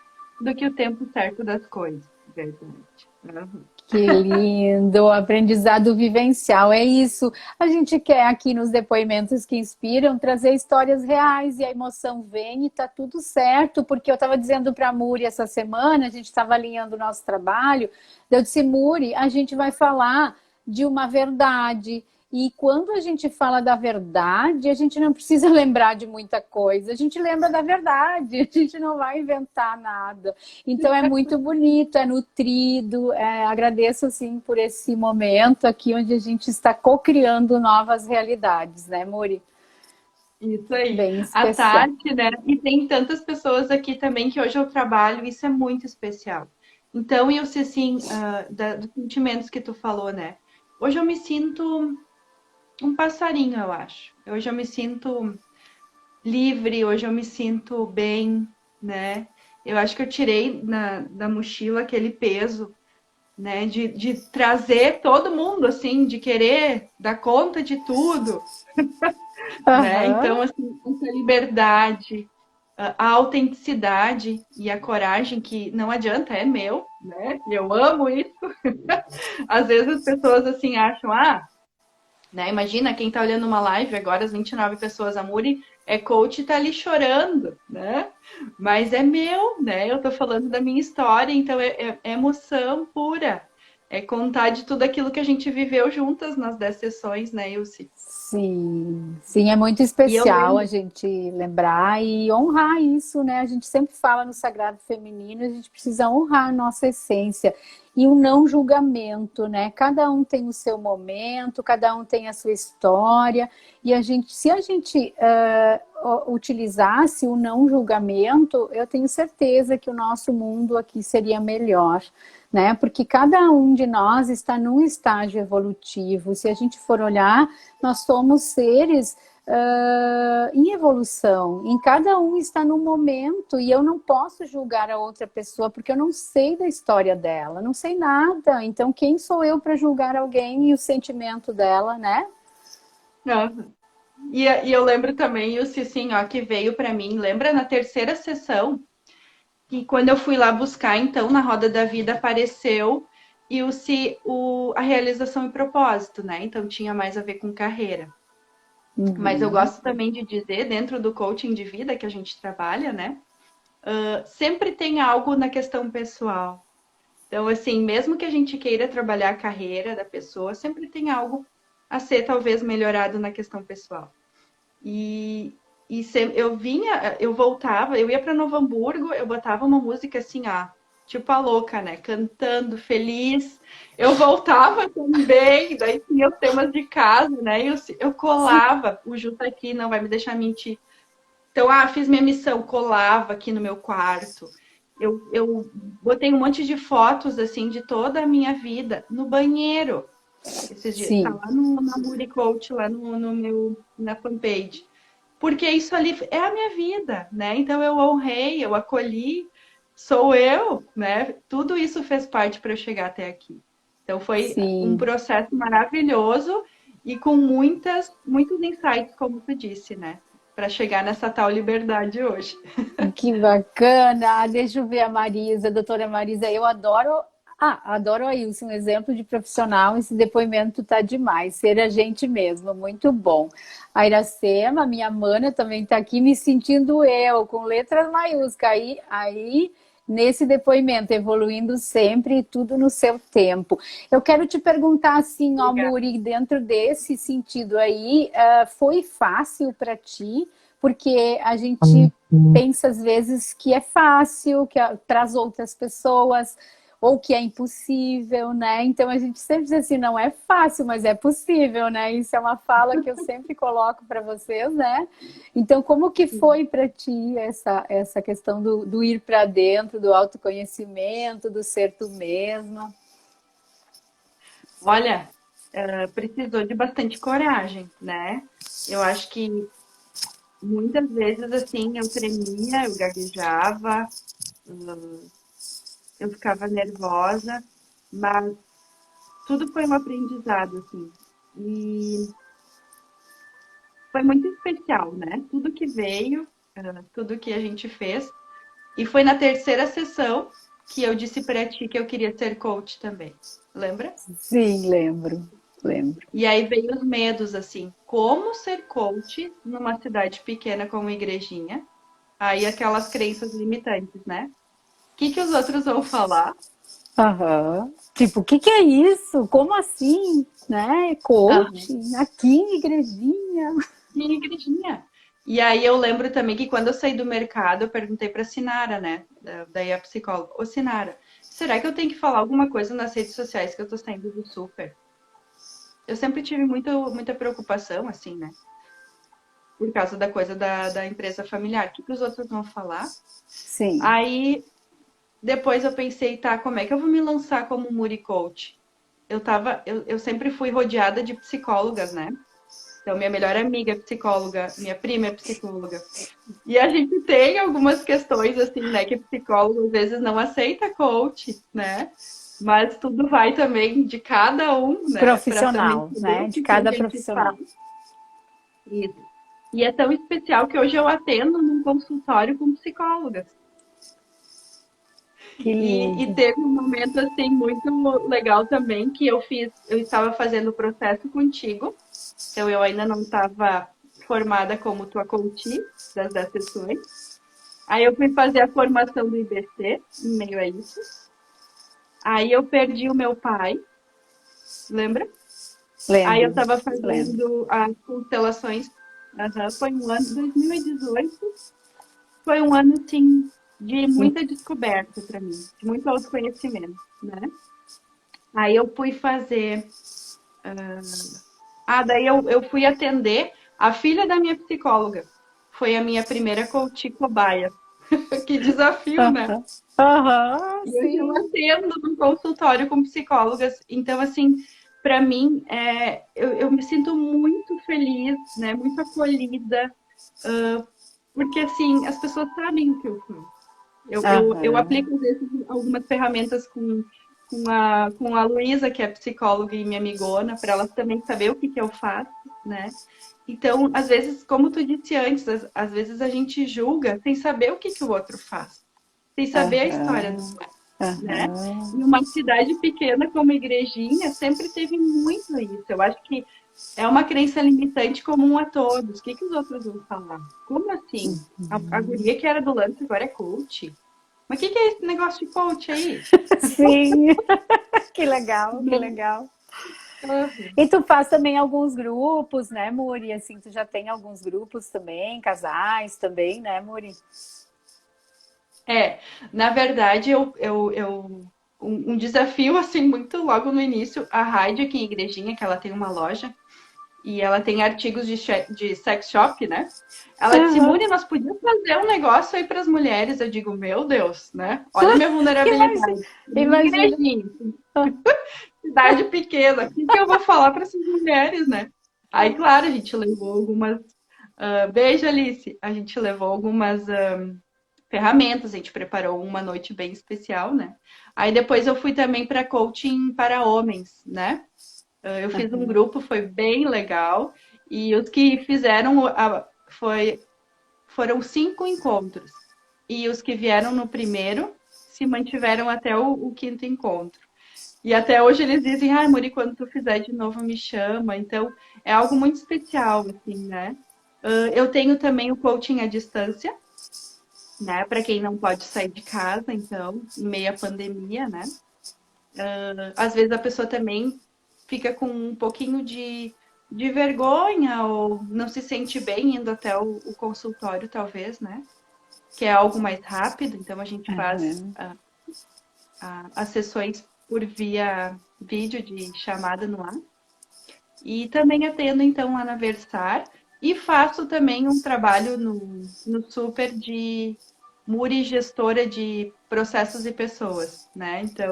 do que o tempo certo das coisas. Verdade. Uhum. Que lindo, aprendizado vivencial, é isso. A gente quer aqui nos depoimentos que inspiram trazer histórias reais e a emoção vem e tá tudo certo, porque eu estava dizendo para a Muri essa semana, a gente estava alinhando o nosso trabalho, eu disse, Muri, a gente vai falar de uma verdade. E quando a gente fala da verdade, a gente não precisa lembrar de muita coisa, a gente lembra da verdade, a gente não vai inventar nada. Então é muito bonito, é nutrido. Agradeço assim por esse momento aqui onde a gente está co-criando novas realidades, né, Muri? Isso aí. Bem A especial. Tati, né? E tem tantas pessoas aqui também que hoje eu trabalho, isso é muito especial. Então, eu sei assim, dos sentimentos que tu falou, né? Hoje eu me sinto um passarinho, eu acho. Hoje eu me sinto livre, hoje eu me sinto bem, né? Eu acho que eu tirei da mochila aquele peso, né? De trazer todo mundo, assim, de querer dar conta de tudo, né? Aham. Então, assim, essa liberdade, a autenticidade e a coragem, que não adianta, é meu, né? E eu amo isso. Às vezes as pessoas, assim, acham, né? Imagina quem tá olhando uma live agora, as 29 pessoas, a Muri é coach e tá ali chorando, né? Mas é meu, né? Eu tô falando da minha história, então é emoção pura. É contar de tudo aquilo que a gente viveu juntas nas 10 sessões, né, Ilse? Sim, sim, é muito E eu especial a lembro, gente lembrar e honrar isso, né? A gente sempre fala no Sagrado Feminino, a gente precisa honrar a nossa essência e o não julgamento, né? Cada um tem o seu momento, cada um tem a sua história e a gente, se a gente utilizasse o não julgamento, eu tenho certeza que o nosso mundo aqui seria melhor, né? Porque cada um de nós está num estágio evolutivo. Se a gente for olhar, nós somos seres em evolução, em cada um está no momento, e eu não posso julgar a outra pessoa porque eu não sei da história dela, não sei nada. Então, quem sou eu para julgar alguém e o sentimento dela, né? né? E eu lembro também, Ilse, assim, ó, que veio para mim, lembra na terceira sessão, que quando eu fui lá buscar, então, na Roda da Vida apareceu a realização e propósito, né? Então tinha mais a ver com carreira. Mas eu Uhum. gosto também de dizer, dentro do coaching de vida que a gente trabalha, né? Sempre tem algo na questão pessoal. Então, assim, mesmo que a gente queira trabalhar a carreira da pessoa, sempre tem algo a ser talvez melhorado na questão pessoal. Eu vinha, eu voltava, eu ia para Novo Hamburgo, eu botava uma música assim, tipo a louca, né? Cantando, feliz. Eu voltava também, daí tinha os temas de casa, né? Eu Sim, colava, o Ju tá aqui, não vai me deixar mentir. Então, fiz minha missão, colava aqui no meu quarto. Eu botei um monte de fotos, assim, de toda a minha vida no banheiro. Esses dias, tá sim. lá no Namuri Coach, lá no meu, na fanpage. Porque isso ali é a minha vida, né? Então eu honrei, eu acolhi, sou eu, né? Tudo isso fez parte para eu chegar até aqui. Então foi um Sim. processo maravilhoso e com muitos insights, como tu disse, né? Para chegar nessa tal liberdade hoje. Que bacana! Deixa eu ver a Marisa, a doutora Marisa. Eu adoro. Adoro a Ilse, um exemplo de profissional. Esse depoimento tá demais. Ser a gente mesmo, muito bom. A Iracema, minha mana, também está aqui me sentindo eu, com letras maiúsculas. Aí, nesse depoimento, evoluindo sempre e tudo no seu tempo. Eu quero te perguntar assim, ó, Obrigada. Muri, dentro desse sentido aí, foi fácil para ti? Porque a gente pensa às vezes que é fácil, que para as outras pessoas, ou que é impossível, né? Então a gente sempre diz assim, não é fácil, mas é possível, né? Isso é uma fala que eu sempre coloco para vocês, né? Então, como que foi para ti essa questão do ir para dentro, do autoconhecimento, do ser tu mesma? Olha, precisou de bastante coragem, né? Eu acho que muitas vezes, assim, eu tremia, eu gaguejava, eu ficava nervosa, mas tudo foi um aprendizado, assim. E foi muito especial, né? Tudo que veio, tudo que a gente fez. E foi na terceira sessão que eu disse pra ti que eu queria ser coach também. Lembra? Sim, lembro, lembro. E aí veio os medos, assim, como ser coach numa cidade pequena como Igrejinha? Aí aquelas crenças limitantes, né? O que que os outros vão falar? Aham. Tipo, o que que é isso? Como assim? Né? Aham. Coaching? Aqui em Igrejinha? E Igrejinha. E aí eu lembro também que quando eu saí do mercado, eu perguntei pra Sinara, né? Daí a psicóloga, ô Sinara, será que eu tenho que falar alguma coisa nas redes sociais que eu tô saindo do super? Eu sempre tive muita preocupação, assim, né? Por causa da coisa da empresa familiar. O que, que os outros vão falar? Sim. Aí depois eu pensei, tá, como é que eu vou me lançar como Muri Coach? Eu sempre fui rodeada de psicólogas, né? Então, minha melhor amiga é psicóloga, minha prima é psicóloga. E a gente tem algumas questões, assim, né, que psicólogo às vezes não aceita coach, né? Mas tudo vai também de cada um, né, para também Profissional, saber né? o De que que a cada gente faz. profissional. Isso. E é tão especial que hoje eu atendo num consultório com psicólogas. Que E lindo. teve um momento assim muito legal também que eu estava fazendo o processo contigo, então eu ainda não estava formada como tua coach das sessões. Aí eu fui fazer a formação do IBC em meio a isso. Aí eu perdi o meu pai, lembra? Aí eu Lembro, estava lembro. fazendo as constelações. Foi um ano, 2018, foi um ano assim de muita descoberta para mim, de muito autoconhecimento, né? Aí eu fui fazer. Daí eu fui atender a filha da minha psicóloga. Foi a minha primeira coach cobaia. Que desafio, né? Aham, aham, E hoje eu sim. atendo no consultório com psicólogas. Então, assim, para mim, eu me sinto muito feliz, né? Muito acolhida, porque, assim, as pessoas sabem o que eu faço. Eu Aham. aplico, às vezes, algumas ferramentas com a Luísa, que é psicóloga e minha amigona, para ela também saber o que, que eu faço, né? Então, às vezes, como tu disse antes, às vezes a gente julga sem saber o que, que o outro faz, sem saber a história do Aham. outro, né? Aham. Em uma cidade pequena como Igrejinha, sempre teve muito isso. Eu acho que é uma crença limitante comum a todos. O que, que os outros vão falar? Como assim? A guria que era do lance agora é coach? Mas o que, que é esse negócio de coach aí? Sim. Que legal, que Não. legal. E tu faz também alguns grupos, né, Muri? Assim, tu já tem alguns grupos também, casais também, né, Muri? É, na verdade, um desafio, assim, muito logo no início, a Raide aqui em Igrejinha, que ela tem uma loja, e ela tem artigos de sex shop, né? Ela disse, Aham. Muri, nós podíamos fazer um negócio aí para as mulheres. Eu digo, meu Deus, né? Olha a minha Imagina, vulnerabilidade. imagina. Igrejinha, cidade pequena, o que que eu vou falar para essas mulheres, né? Aí, claro, a gente levou algumas. Beijo, Alice. A gente levou algumas ferramentas, a gente preparou uma noite bem especial, né? Aí depois eu fui também para coaching para homens, né? Eu fiz um grupo, foi bem legal. E os que fizeram foram 5 encontros. E os que vieram no primeiro se mantiveram até o quinto encontro. E até hoje eles dizem, Muri, quando tu fizer de novo, me chama. Então, é algo muito especial, assim, né? Eu tenho também o coaching à distância, né? Para quem não pode sair de casa, então, em meio à pandemia, né? Às vezes a pessoa também fica com um pouquinho de vergonha ou não se sente bem indo até o consultório, talvez, né? Que é algo mais rápido, então a gente faz Aham. as sessões por via vídeo de chamada no ar. E também atendo, então, lá na Versar. E faço também um trabalho no Super de Muri gestora de processos e pessoas, né? Então,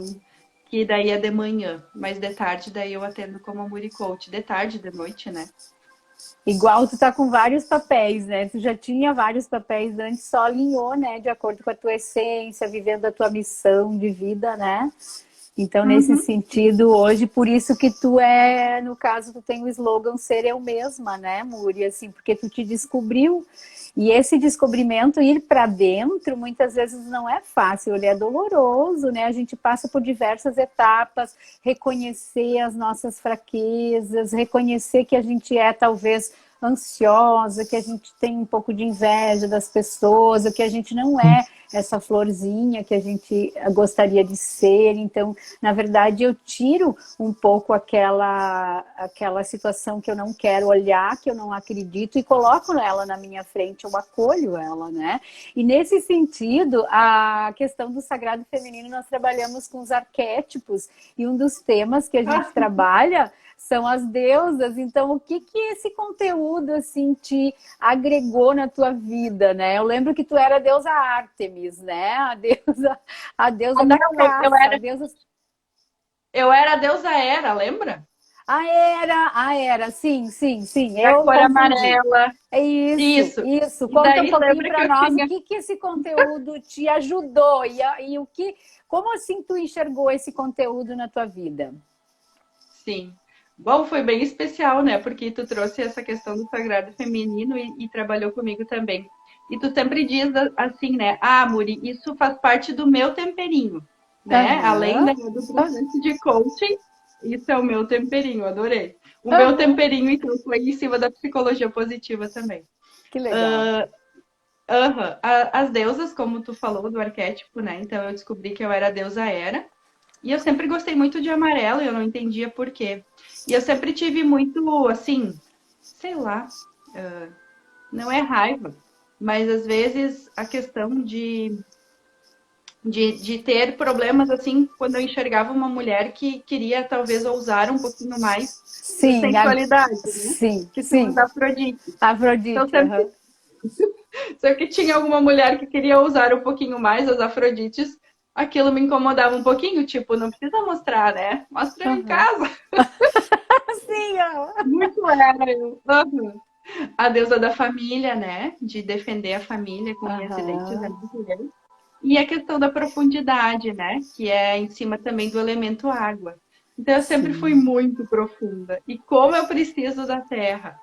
que daí é de manhã, mas de tarde daí eu atendo como Muri Coach. De tarde, de noite, né? Igual tu tá com vários papéis, né? Tu já tinha vários papéis antes, só alinhou, né? De acordo com a tua essência, vivendo a tua missão de vida, né? Então, nesse Uhum. sentido, hoje, por isso que tu é, no caso, tu tem o slogan Ser Eu Mesma, né, Muri? Assim, porque tu te descobriu. E esse descobrimento, ir para dentro, muitas vezes não é fácil, ele é doloroso, né? A gente passa por diversas etapas, reconhecer as nossas fraquezas, reconhecer que a gente é, talvez, ansiosa, que a gente tem um pouco de inveja das pessoas, que a gente não é essa florzinha que a gente gostaria de ser. Então, na verdade, eu tiro um pouco aquela situação que eu não quero olhar, que eu não acredito, e coloco ela na minha frente, eu acolho ela, né? E nesse sentido, a questão do sagrado feminino, nós trabalhamos com os arquétipos, e um dos temas que a gente trabalha são as deusas. Então, o que esse conteúdo assim te agregou na tua vida, né? Eu lembro que tu era a deusa Ártemis, né? A deusa da Eu caça, a era, deusa... eu era a deusa Hera, lembra? Sim, sim, sim, Da eu cor confundi. amarela. É isso, Isso. isso. E Conta um daí pouquinho lembra que para eu nós o tinha. que esse conteúdo te ajudou e o que, como assim tu enxergou esse conteúdo na tua vida? Sim. Bom, foi bem especial, né? Porque tu trouxe essa questão do sagrado feminino e trabalhou comigo também. E tu sempre diz assim, né? Ah, Muri, isso faz parte do meu temperinho, né? Além Aham, do processo de coaching, isso é o meu temperinho, adorei. O meu aham, temperinho, então, foi em cima da psicologia positiva também. que legal. Aham. As deusas, como tu falou, do arquétipo, né? Então eu descobri que eu era a deusa Hera. E eu sempre gostei muito de amarelo e eu não entendia por quê. E eu sempre tive muito, assim, sei lá, não é raiva, mas às vezes a questão de ter problemas, assim, quando eu enxergava uma mulher que queria talvez ousar um pouquinho mais de Sim, sensualidade, né? sim, Que são as sim. Afrodites. Então Afrodite, aham. sempre que tinha alguma mulher que queria ousar um pouquinho mais, as Afrodites, aquilo me incomodava um pouquinho, tipo, não precisa mostrar, né? Mostra em Aham. casa. Sim, aham. Muito era eu. Uhum. A deusa da família, né? De defender a família com unhas e dentes, é Aham. muito legal. E a questão da profundidade, né? Que é em cima também do elemento água. Então eu sempre fui Sim. muito profunda. E como eu preciso da terra.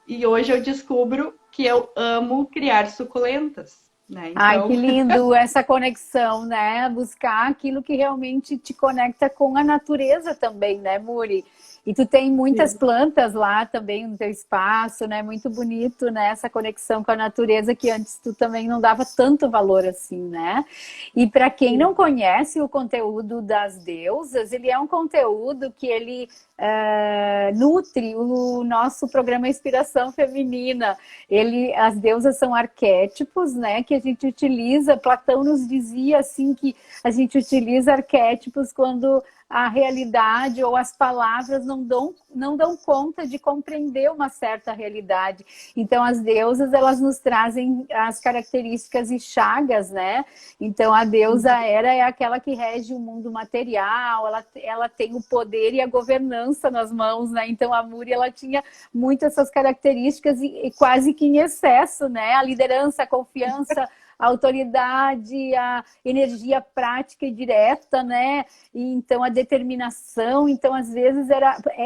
E hoje eu descubro que eu amo criar suculentas, né? Ai, que Então, lindo essa conexão, né? Buscar aquilo que realmente te conecta com a natureza também, né, Muri? E tu tem muitas sim. plantas lá também no teu espaço, né? Muito bonito, né? Essa conexão com a natureza que antes tu também não dava tanto valor assim, né? E para quem não conhece o conteúdo das deusas, ele é um conteúdo que ele nutre o nosso programa Inspiração Feminina. As deusas são arquétipos, né, que a gente utiliza. Platão nos dizia assim que a gente utiliza arquétipos quando a realidade ou as palavras não dão conta de compreender uma certa realidade. Então, as deusas, elas nos trazem as características e chagas, né? Então, a deusa Hera é aquela que rege o mundo material, ela tem o poder e a governança nas mãos, né? Então, a Muri, ela tinha muito essas características e quase que em excesso, né? A liderança, a confiança, a autoridade, a energia prática e direta, né? E então a determinação, então às vezes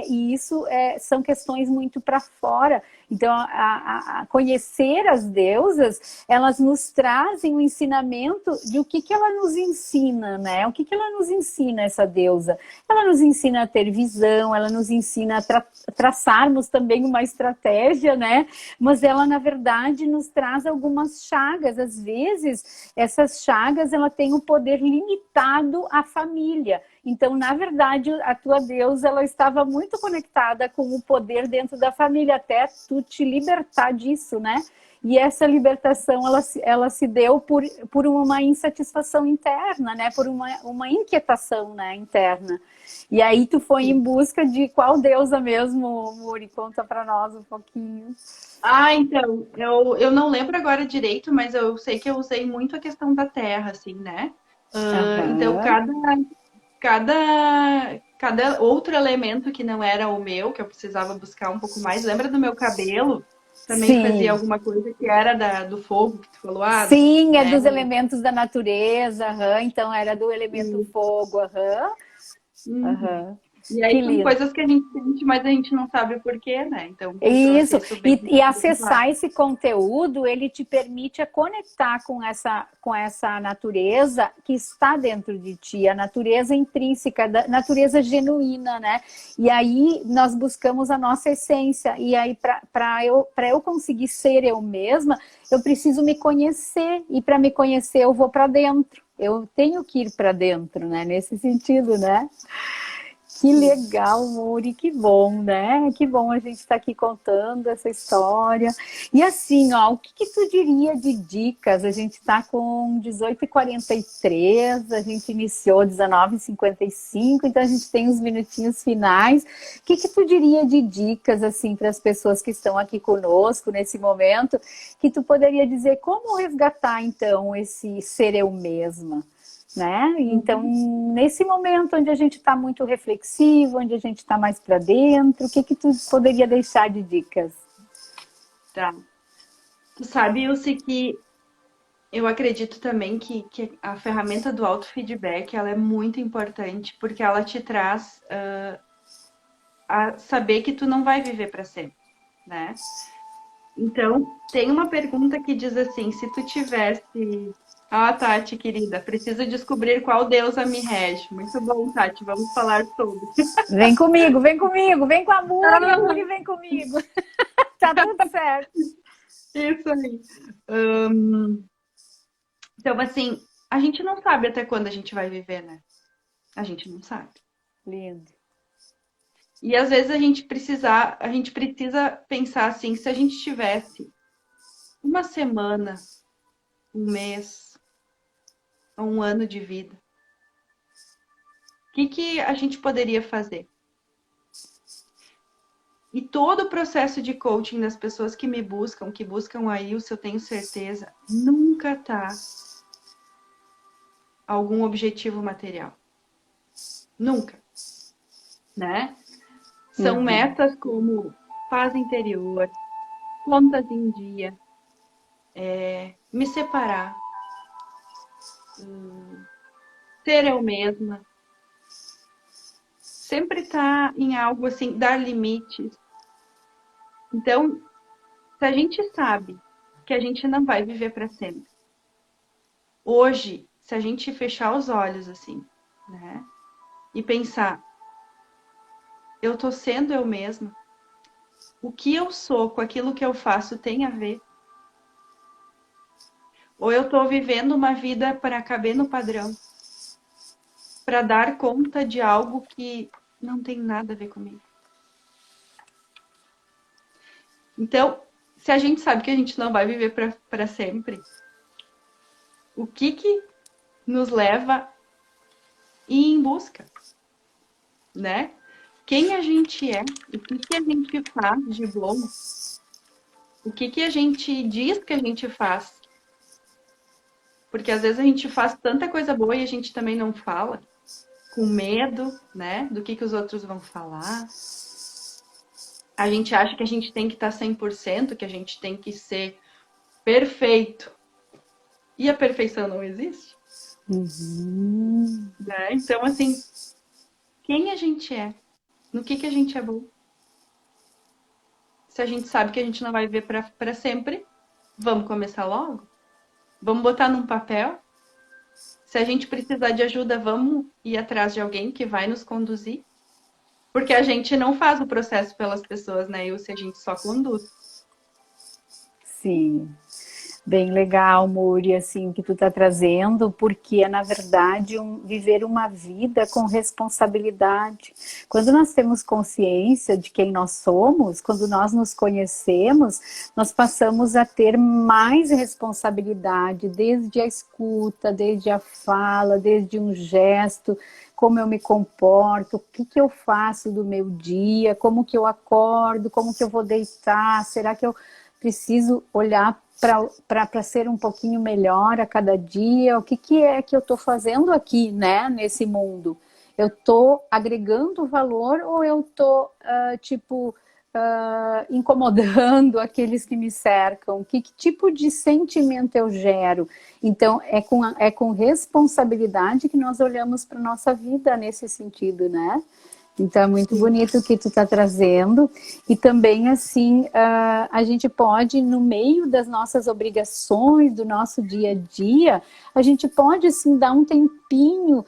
e isso são questões muito para fora. Então a conhecer as deusas, elas nos trazem um ensinamento de o que ela nos ensina, né? O que ela nos ensina, essa deusa? Ela nos ensina a ter visão, ela nos ensina a traçarmos também uma estratégia, né? Mas ela, na verdade, nos traz algumas chagas. Às vezes, essas chagas, ela tem um poder limitado à família. Então, na verdade, a tua deusa, ela estava muito conectada com o poder dentro da família, até tu te libertar disso, né? E essa libertação, ela se deu por uma insatisfação interna, né? Por uma inquietação, né, interna. E aí tu foi em busca de qual deusa mesmo, Muri? Conta para nós um pouquinho. Ah, então, eu não lembro agora direito, mas eu sei que eu usei muito a questão da terra, assim, né? Então, Aham. cada outro elemento que não era o meu, que eu precisava buscar um pouco mais. Lembra do meu cabelo? Também fazia Sim. alguma coisa que era do fogo, que tu falou, Sim, é né? dos elementos da natureza, aham. Então era do elemento fogo, aham. Uhum. Aham. E Que aí são lindo. coisas que a gente sente, mas a gente não sabe o porquê, né? Então, tu trouxe Isso, isso bem, e bem claro. acessar esse conteúdo, ele te permite a conectar com essa natureza que está dentro de ti, a natureza intrínseca, a natureza genuína, né? E aí nós buscamos a nossa essência, e aí para eu conseguir ser eu mesma, eu preciso me conhecer, e para me conhecer eu vou para dentro, eu tenho que ir para dentro, né? Nesse sentido, né? Que legal, Muri, que bom, né? Que bom a gente estar aqui contando essa história. E assim, ó, o que, que tu diria de dicas? A gente está com 18h43, a gente iniciou 19h55, então a gente tem uns minutinhos finais. O que, que tu diria de dicas, assim, para as pessoas que estão aqui conosco nesse momento, que tu poderia dizer como resgatar, então, esse ser eu mesma? Né? Então, Uhum. nesse momento onde a gente está muito reflexivo, onde a gente está mais para dentro, o que que tu poderia deixar de dicas? Tá. Tu sabe, Ilse, que eu acredito também que a ferramenta do autofeedback, ela é muito importante, porque ela te traz a saber que tu não vai viver para sempre, né? Então, tem uma pergunta que diz assim: se tu tivesse. Ah, Tati, querida, preciso descobrir qual deusa me rege. Muito bom, Tati, vamos falar sobre. Vem com a Muri vem comigo. Tá tudo certo. Isso aí. Então, assim, a gente não sabe até quando a gente vai viver, né? A gente não sabe. Lindo. E às vezes a gente precisa pensar assim, se a gente tivesse uma semana, um mês, ou um ano de vida, o que a gente poderia fazer? E todo o processo de coaching das pessoas que me buscam, que buscam a Ilse, eu tenho certeza, nunca tá algum objetivo material. Nunca, né? São Uhum. metas como paz interior, contas em dia, me separar, ser eu mesma, sempre tá em algo assim, dar limites. Então, se a gente sabe que a gente não vai viver para sempre, hoje, se a gente fechar os olhos assim, né, e pensar, eu tô sendo eu mesma, o que eu sou com aquilo que eu faço tem a ver? Ou eu tô vivendo uma vida para caber no padrão, para dar conta de algo que não tem nada a ver comigo? Então, se a gente sabe que a gente não vai viver para sempre, o que nos leva a ir em busca, né? Quem a gente é, o que a gente faz de bom, o que a gente diz que a gente faz. Porque às vezes a gente faz tanta coisa boa e a gente também não fala, com medo, né, do que os outros vão falar. A gente acha que a gente tem que estar 100%, que a gente tem que ser perfeito. E a perfeição não existe, Uhum. né? Então, assim, quem a gente é? No que a gente é bom? Se a gente sabe que a gente não vai viver para sempre, vamos começar logo? Vamos botar num papel? Se a gente precisar de ajuda, vamos ir atrás de alguém que vai nos conduzir? Porque a gente não faz o processo pelas pessoas, né? E se a gente só conduz. Sim. Bem legal, Muri, assim, que tu tá trazendo, porque é, na verdade, viver uma vida com responsabilidade. Quando nós temos consciência de quem nós somos, quando nós nos conhecemos, nós passamos a ter mais responsabilidade, desde a escuta, desde a fala, desde um gesto, como eu me comporto, o que que eu faço do meu dia, como que eu acordo, como que eu vou deitar, será que eu preciso olhar para ser um pouquinho melhor a cada dia? O que que é que eu estou fazendo aqui, né, nesse mundo? Eu estou agregando valor ou eu estou, tipo, incomodando aqueles que me cercam? Que tipo de sentimento eu gero? Então, é com responsabilidade que nós olhamos para a nossa vida nesse sentido, né? Então, é muito Sim. bonito o que tu está trazendo. E também, assim, a gente pode, no meio das nossas obrigações, do nosso dia a dia, a gente pode, assim, dar um tempinho,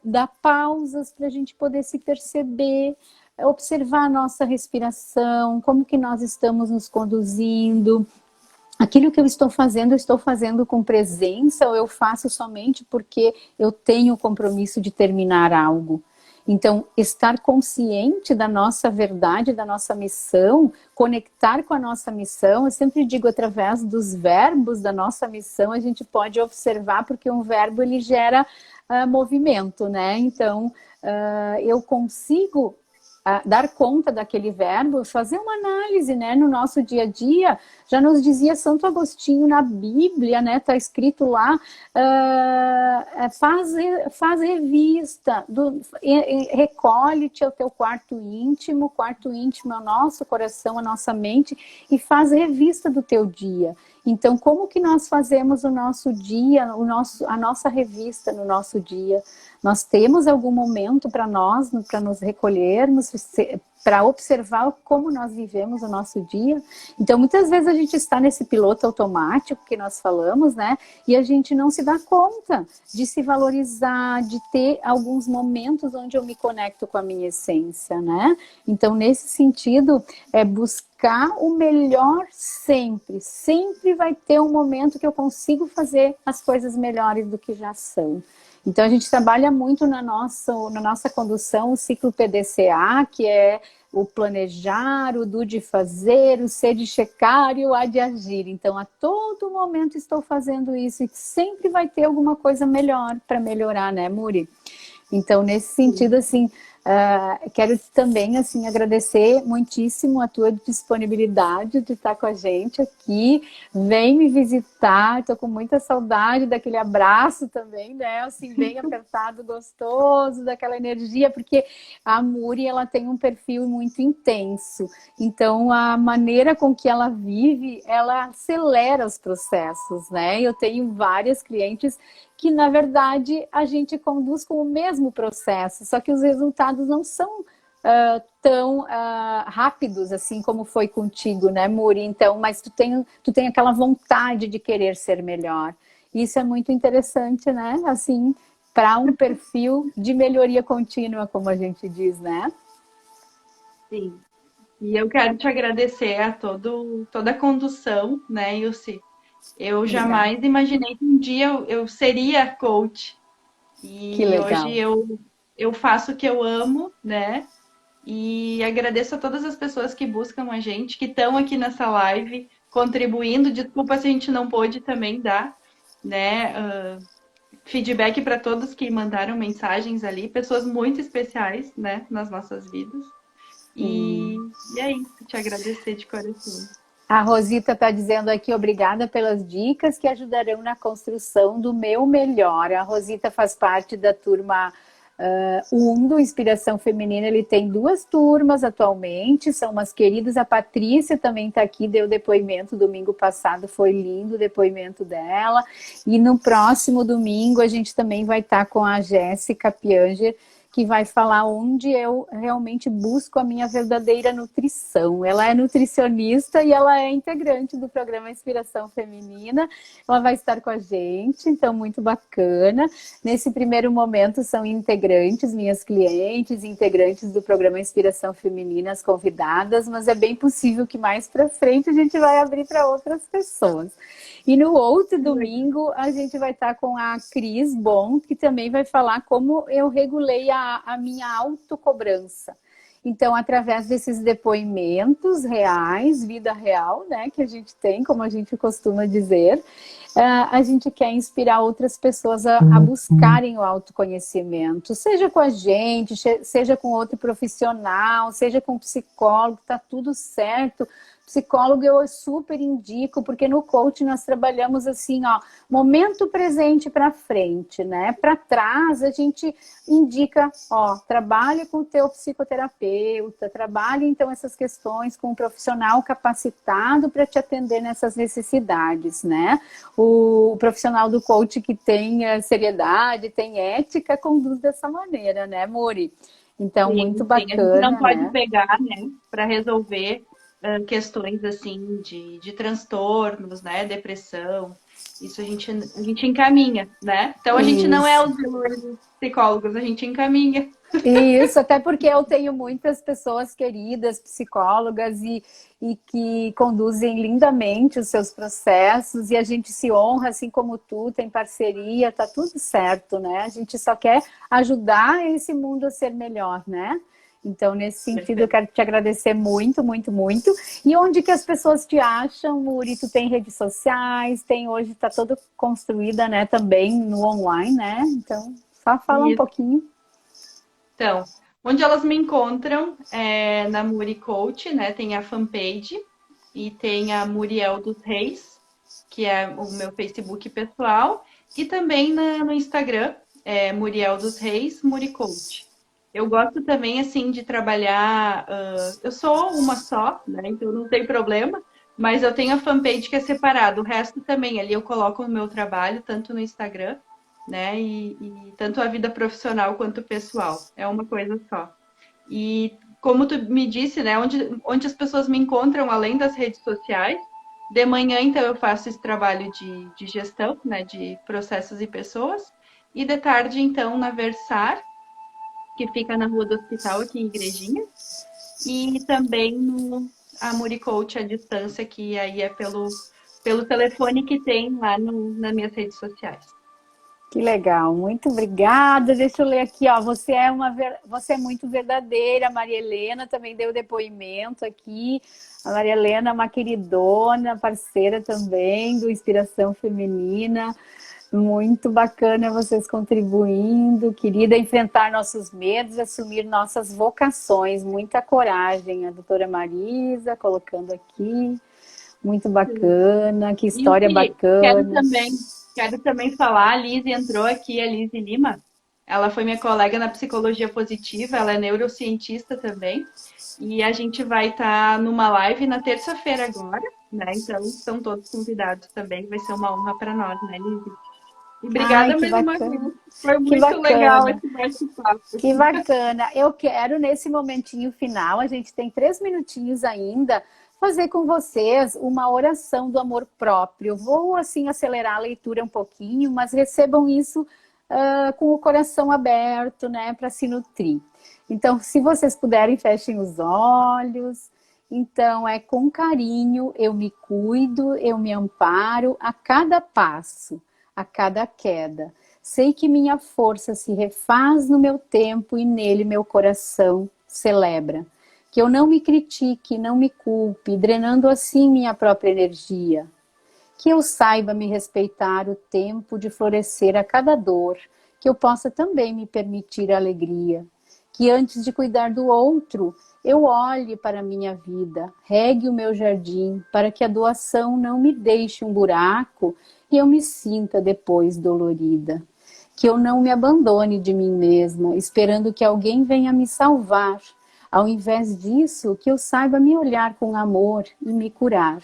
dar pausas para a gente poder se perceber, observar a nossa respiração, como que nós estamos nos conduzindo. Aquilo que eu estou fazendo com presença ou eu faço somente porque eu tenho o compromisso de terminar algo? Então, estar consciente da nossa verdade, da nossa missão, conectar com a nossa missão, eu sempre digo, através dos verbos da nossa missão, a gente pode observar, porque um verbo ele gera movimento, né? Então, eu consigo dar conta daquele verbo, fazer uma análise, né, no nosso dia a dia. Já nos dizia Santo Agostinho na Bíblia, né, está escrito lá, faz revista, recolhe-te ao teu o quarto íntimo é o nosso coração, a nossa mente, e faz revista do teu dia. Então, como que nós fazemos o nosso dia, a nossa revista no nosso dia? Nós temos algum momento para nós, para nos recolhermos, para observar como nós vivemos o nosso dia? Então, muitas vezes a gente está nesse piloto automático que nós falamos, né? E a gente não se dá conta de se valorizar, de ter alguns momentos onde eu me conecto com a minha essência, né? Então, nesse sentido, é buscar o melhor sempre. Sempre vai ter um momento que eu consigo fazer as coisas melhores do que já são. Então, a gente trabalha muito na nossa condução o ciclo PDCA, que é o planejar, o do de fazer, o ser de checar e o há de agir. Então, a todo momento estou fazendo isso e sempre vai ter alguma coisa melhor para melhorar, né, Muri? Então, nesse sentido, assim, quero também, assim, agradecer muitíssimo a tua disponibilidade de estar com a gente aqui. Vem me visitar, estou com muita saudade daquele abraço também, né? Assim, bem apertado, gostoso, daquela energia, porque a Muri, ela tem um perfil muito intenso. Então, a maneira com que ela vive, ela acelera os processos, né? Eu tenho várias clientes que, na verdade, a gente conduz com o mesmo processo, só que os resultados não são tão rápidos, assim como foi contigo, né, Muri? Então, mas tu tem aquela vontade de querer ser melhor. Isso é muito interessante, né? Assim, para um perfil de melhoria contínua, como a gente diz, né? Sim. E eu quero te agradecer a toda a condução, né, Ilse? Eu Obrigada. jamais imaginei que um dia eu seria coach. Que E hoje legal. eu faço o que eu amo, né? E agradeço a todas as pessoas que buscam a gente, que estão aqui nessa live, contribuindo. Desculpa se a gente não pôde também dar, né? Feedback para todos que mandaram mensagens ali, pessoas muito especiais, né, nas nossas vidas. E é isso, te agradecer de coração. A Rosita está dizendo aqui, obrigada pelas dicas que ajudarão na construção do meu melhor. A Rosita faz parte da turma 1 do Inspiração Feminina. Ele tem 2 turmas atualmente, são umas queridas. A Patrícia também está aqui, deu depoimento domingo passado, foi lindo o depoimento dela. E no próximo domingo a gente também vai estar com a Jéssica Pianger, que vai falar onde eu realmente busco a minha verdadeira nutrição. Ela é nutricionista e ela é integrante do programa Inspiração Feminina. Ela vai estar com a gente, então muito bacana. Nesse primeiro momento são integrantes, minhas clientes, integrantes do programa Inspiração Feminina, as convidadas, mas é bem possível que mais para frente a gente vai abrir para outras pessoas. E no outro domingo a gente vai estar com a Cris Bon, que também vai falar como eu regulei a minha autocobrança. Então, através desses depoimentos reais, vida real, né, que a gente tem, como a gente costuma dizer, a gente quer inspirar outras pessoas a buscarem o autoconhecimento, seja com a gente, seja com outro profissional, seja com um psicólogo, tá tudo certo. Psicólogo eu super indico, porque no coaching nós trabalhamos assim, ó, momento presente para frente, né? Para trás a gente indica, ó, trabalha com o teu psicoterapeuta, trabalha então essas questões com um profissional capacitado para te atender nessas necessidades, né? O profissional do coaching que tem seriedade, tem ética, conduz dessa maneira, né, Mori? Então, Sim, muito sim. A gente não bacana, pode né? pegar, né, para resolver questões assim de transtornos, né, depressão. Isso a gente encaminha, né? Então a gente não é Isso. os psicólogos, a gente encaminha. Isso, até porque eu tenho muitas pessoas queridas, psicólogas, e que conduzem lindamente os seus processos, e a gente se honra, assim como tu, tem parceria, tá tudo certo, né? A gente só quer ajudar esse mundo a ser melhor, né? Então, nesse sentido, eu Perfeito. quero te agradecer muito, muito, muito. E onde que as pessoas te acham, Muri? Tu tem redes sociais, tem hoje, tá toda construída, né, também no online, né? Então, só fala um Isso. pouquinho. Então, onde elas me encontram é na Muri Coach, né? Tem a fanpage e tem a Muriel dos Reis, que é o meu Facebook pessoal, e também no Instagram, Muriel dos Reis, Muri Coach. Eu gosto também, assim, de trabalhar. Eu sou uma só, né? Então não tem problema. Mas eu tenho a fanpage que é separada. O resto também ali eu coloco o meu trabalho, tanto no Instagram, né? E tanto a vida profissional quanto pessoal. É uma coisa só. E como tu me disse, né? Onde as pessoas me encontram além das redes sociais. De manhã, então, eu faço esse trabalho de gestão, né? De processos e pessoas. E de tarde, então, na Versar, que fica na Rua do Hospital, aqui em Igrejinha, e também no Amuri Coach à distância, que aí é pelo telefone que tem lá nas minhas redes sociais. Que legal, muito obrigada. Deixa eu ler aqui, ó. Você é muito verdadeira. A Maria Helena também deu depoimento aqui. A Maria Helena é uma queridona, parceira também do Inspiração Feminina. Muito bacana vocês contribuindo, querida, enfrentar nossos medos, assumir nossas vocações. Muita coragem. A doutora Marisa colocando aqui. Muito bacana, que história E quero bacana. também, quero também falar, a Liz entrou aqui, a Liz Lima. Ela foi minha colega na psicologia positiva, ela é neurocientista também. E a gente vai estar numa live na terça-feira agora, né? Então, estão todos convidados também. Vai ser uma honra para nós, né, Liz? E Ai, obrigada que mais uma bacana, vez. Foi que muito legal bacana. esse bate-papo. Que bacana. Eu quero, nesse momentinho final, a gente tem 3 minutinhos ainda, fazer com vocês uma oração do amor próprio. Vou, assim, acelerar a leitura um pouquinho, mas recebam isso com o coração aberto, né, para se nutrir. Então, se vocês puderem, fechem os olhos. Então, com carinho, eu me cuido, eu me amparo a cada passo, a cada queda. Sei que minha força se refaz no meu tempo e nele meu coração celebra. Que eu não me critique, não me culpe, drenando assim minha própria energia. Que eu saiba me respeitar o tempo de florescer a cada dor, que eu possa também me permitir a alegria. Que antes de cuidar do outro, eu olhe para a minha vida, regue o meu jardim, para que a doação não me deixe um buraco e eu me sinta depois dolorida. Que eu não me abandone de mim mesma, esperando que alguém venha me salvar. Ao invés disso, que eu saiba me olhar com amor e me curar.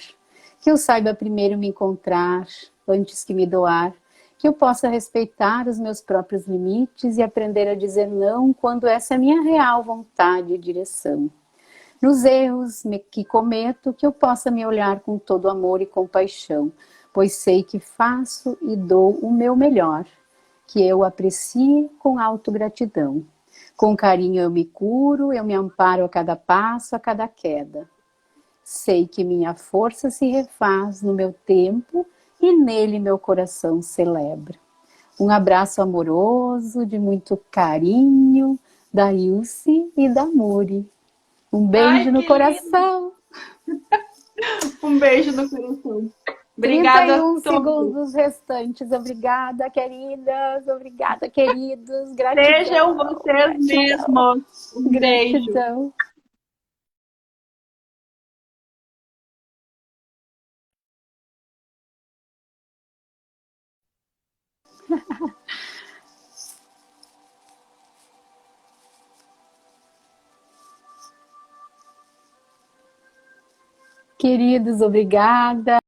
Que eu saiba primeiro me encontrar, antes que me doar. que eu possa respeitar os meus próprios limites e aprender a dizer não quando essa é a minha real vontade e direção. Nos erros que cometo, que eu possa me olhar com todo amor e compaixão, pois sei que faço e dou o meu melhor, que eu aprecie com autogratidão. Com carinho eu me curo, eu me amparo a cada passo, a cada queda. Sei que minha força se refaz no meu tempo e nele meu coração celebra. Um abraço amoroso, de muito carinho, da Ilse e da Muri. Um beijo Ai, no que lindo! coração. Um beijo no coração. Trinta Obrigada e a um todos. segundos restantes. Obrigada, queridas. Obrigada, queridos. Sejam Gratidão, vocês gratidão, mesmos. Um beijo. gratidão. Queridos, obrigada.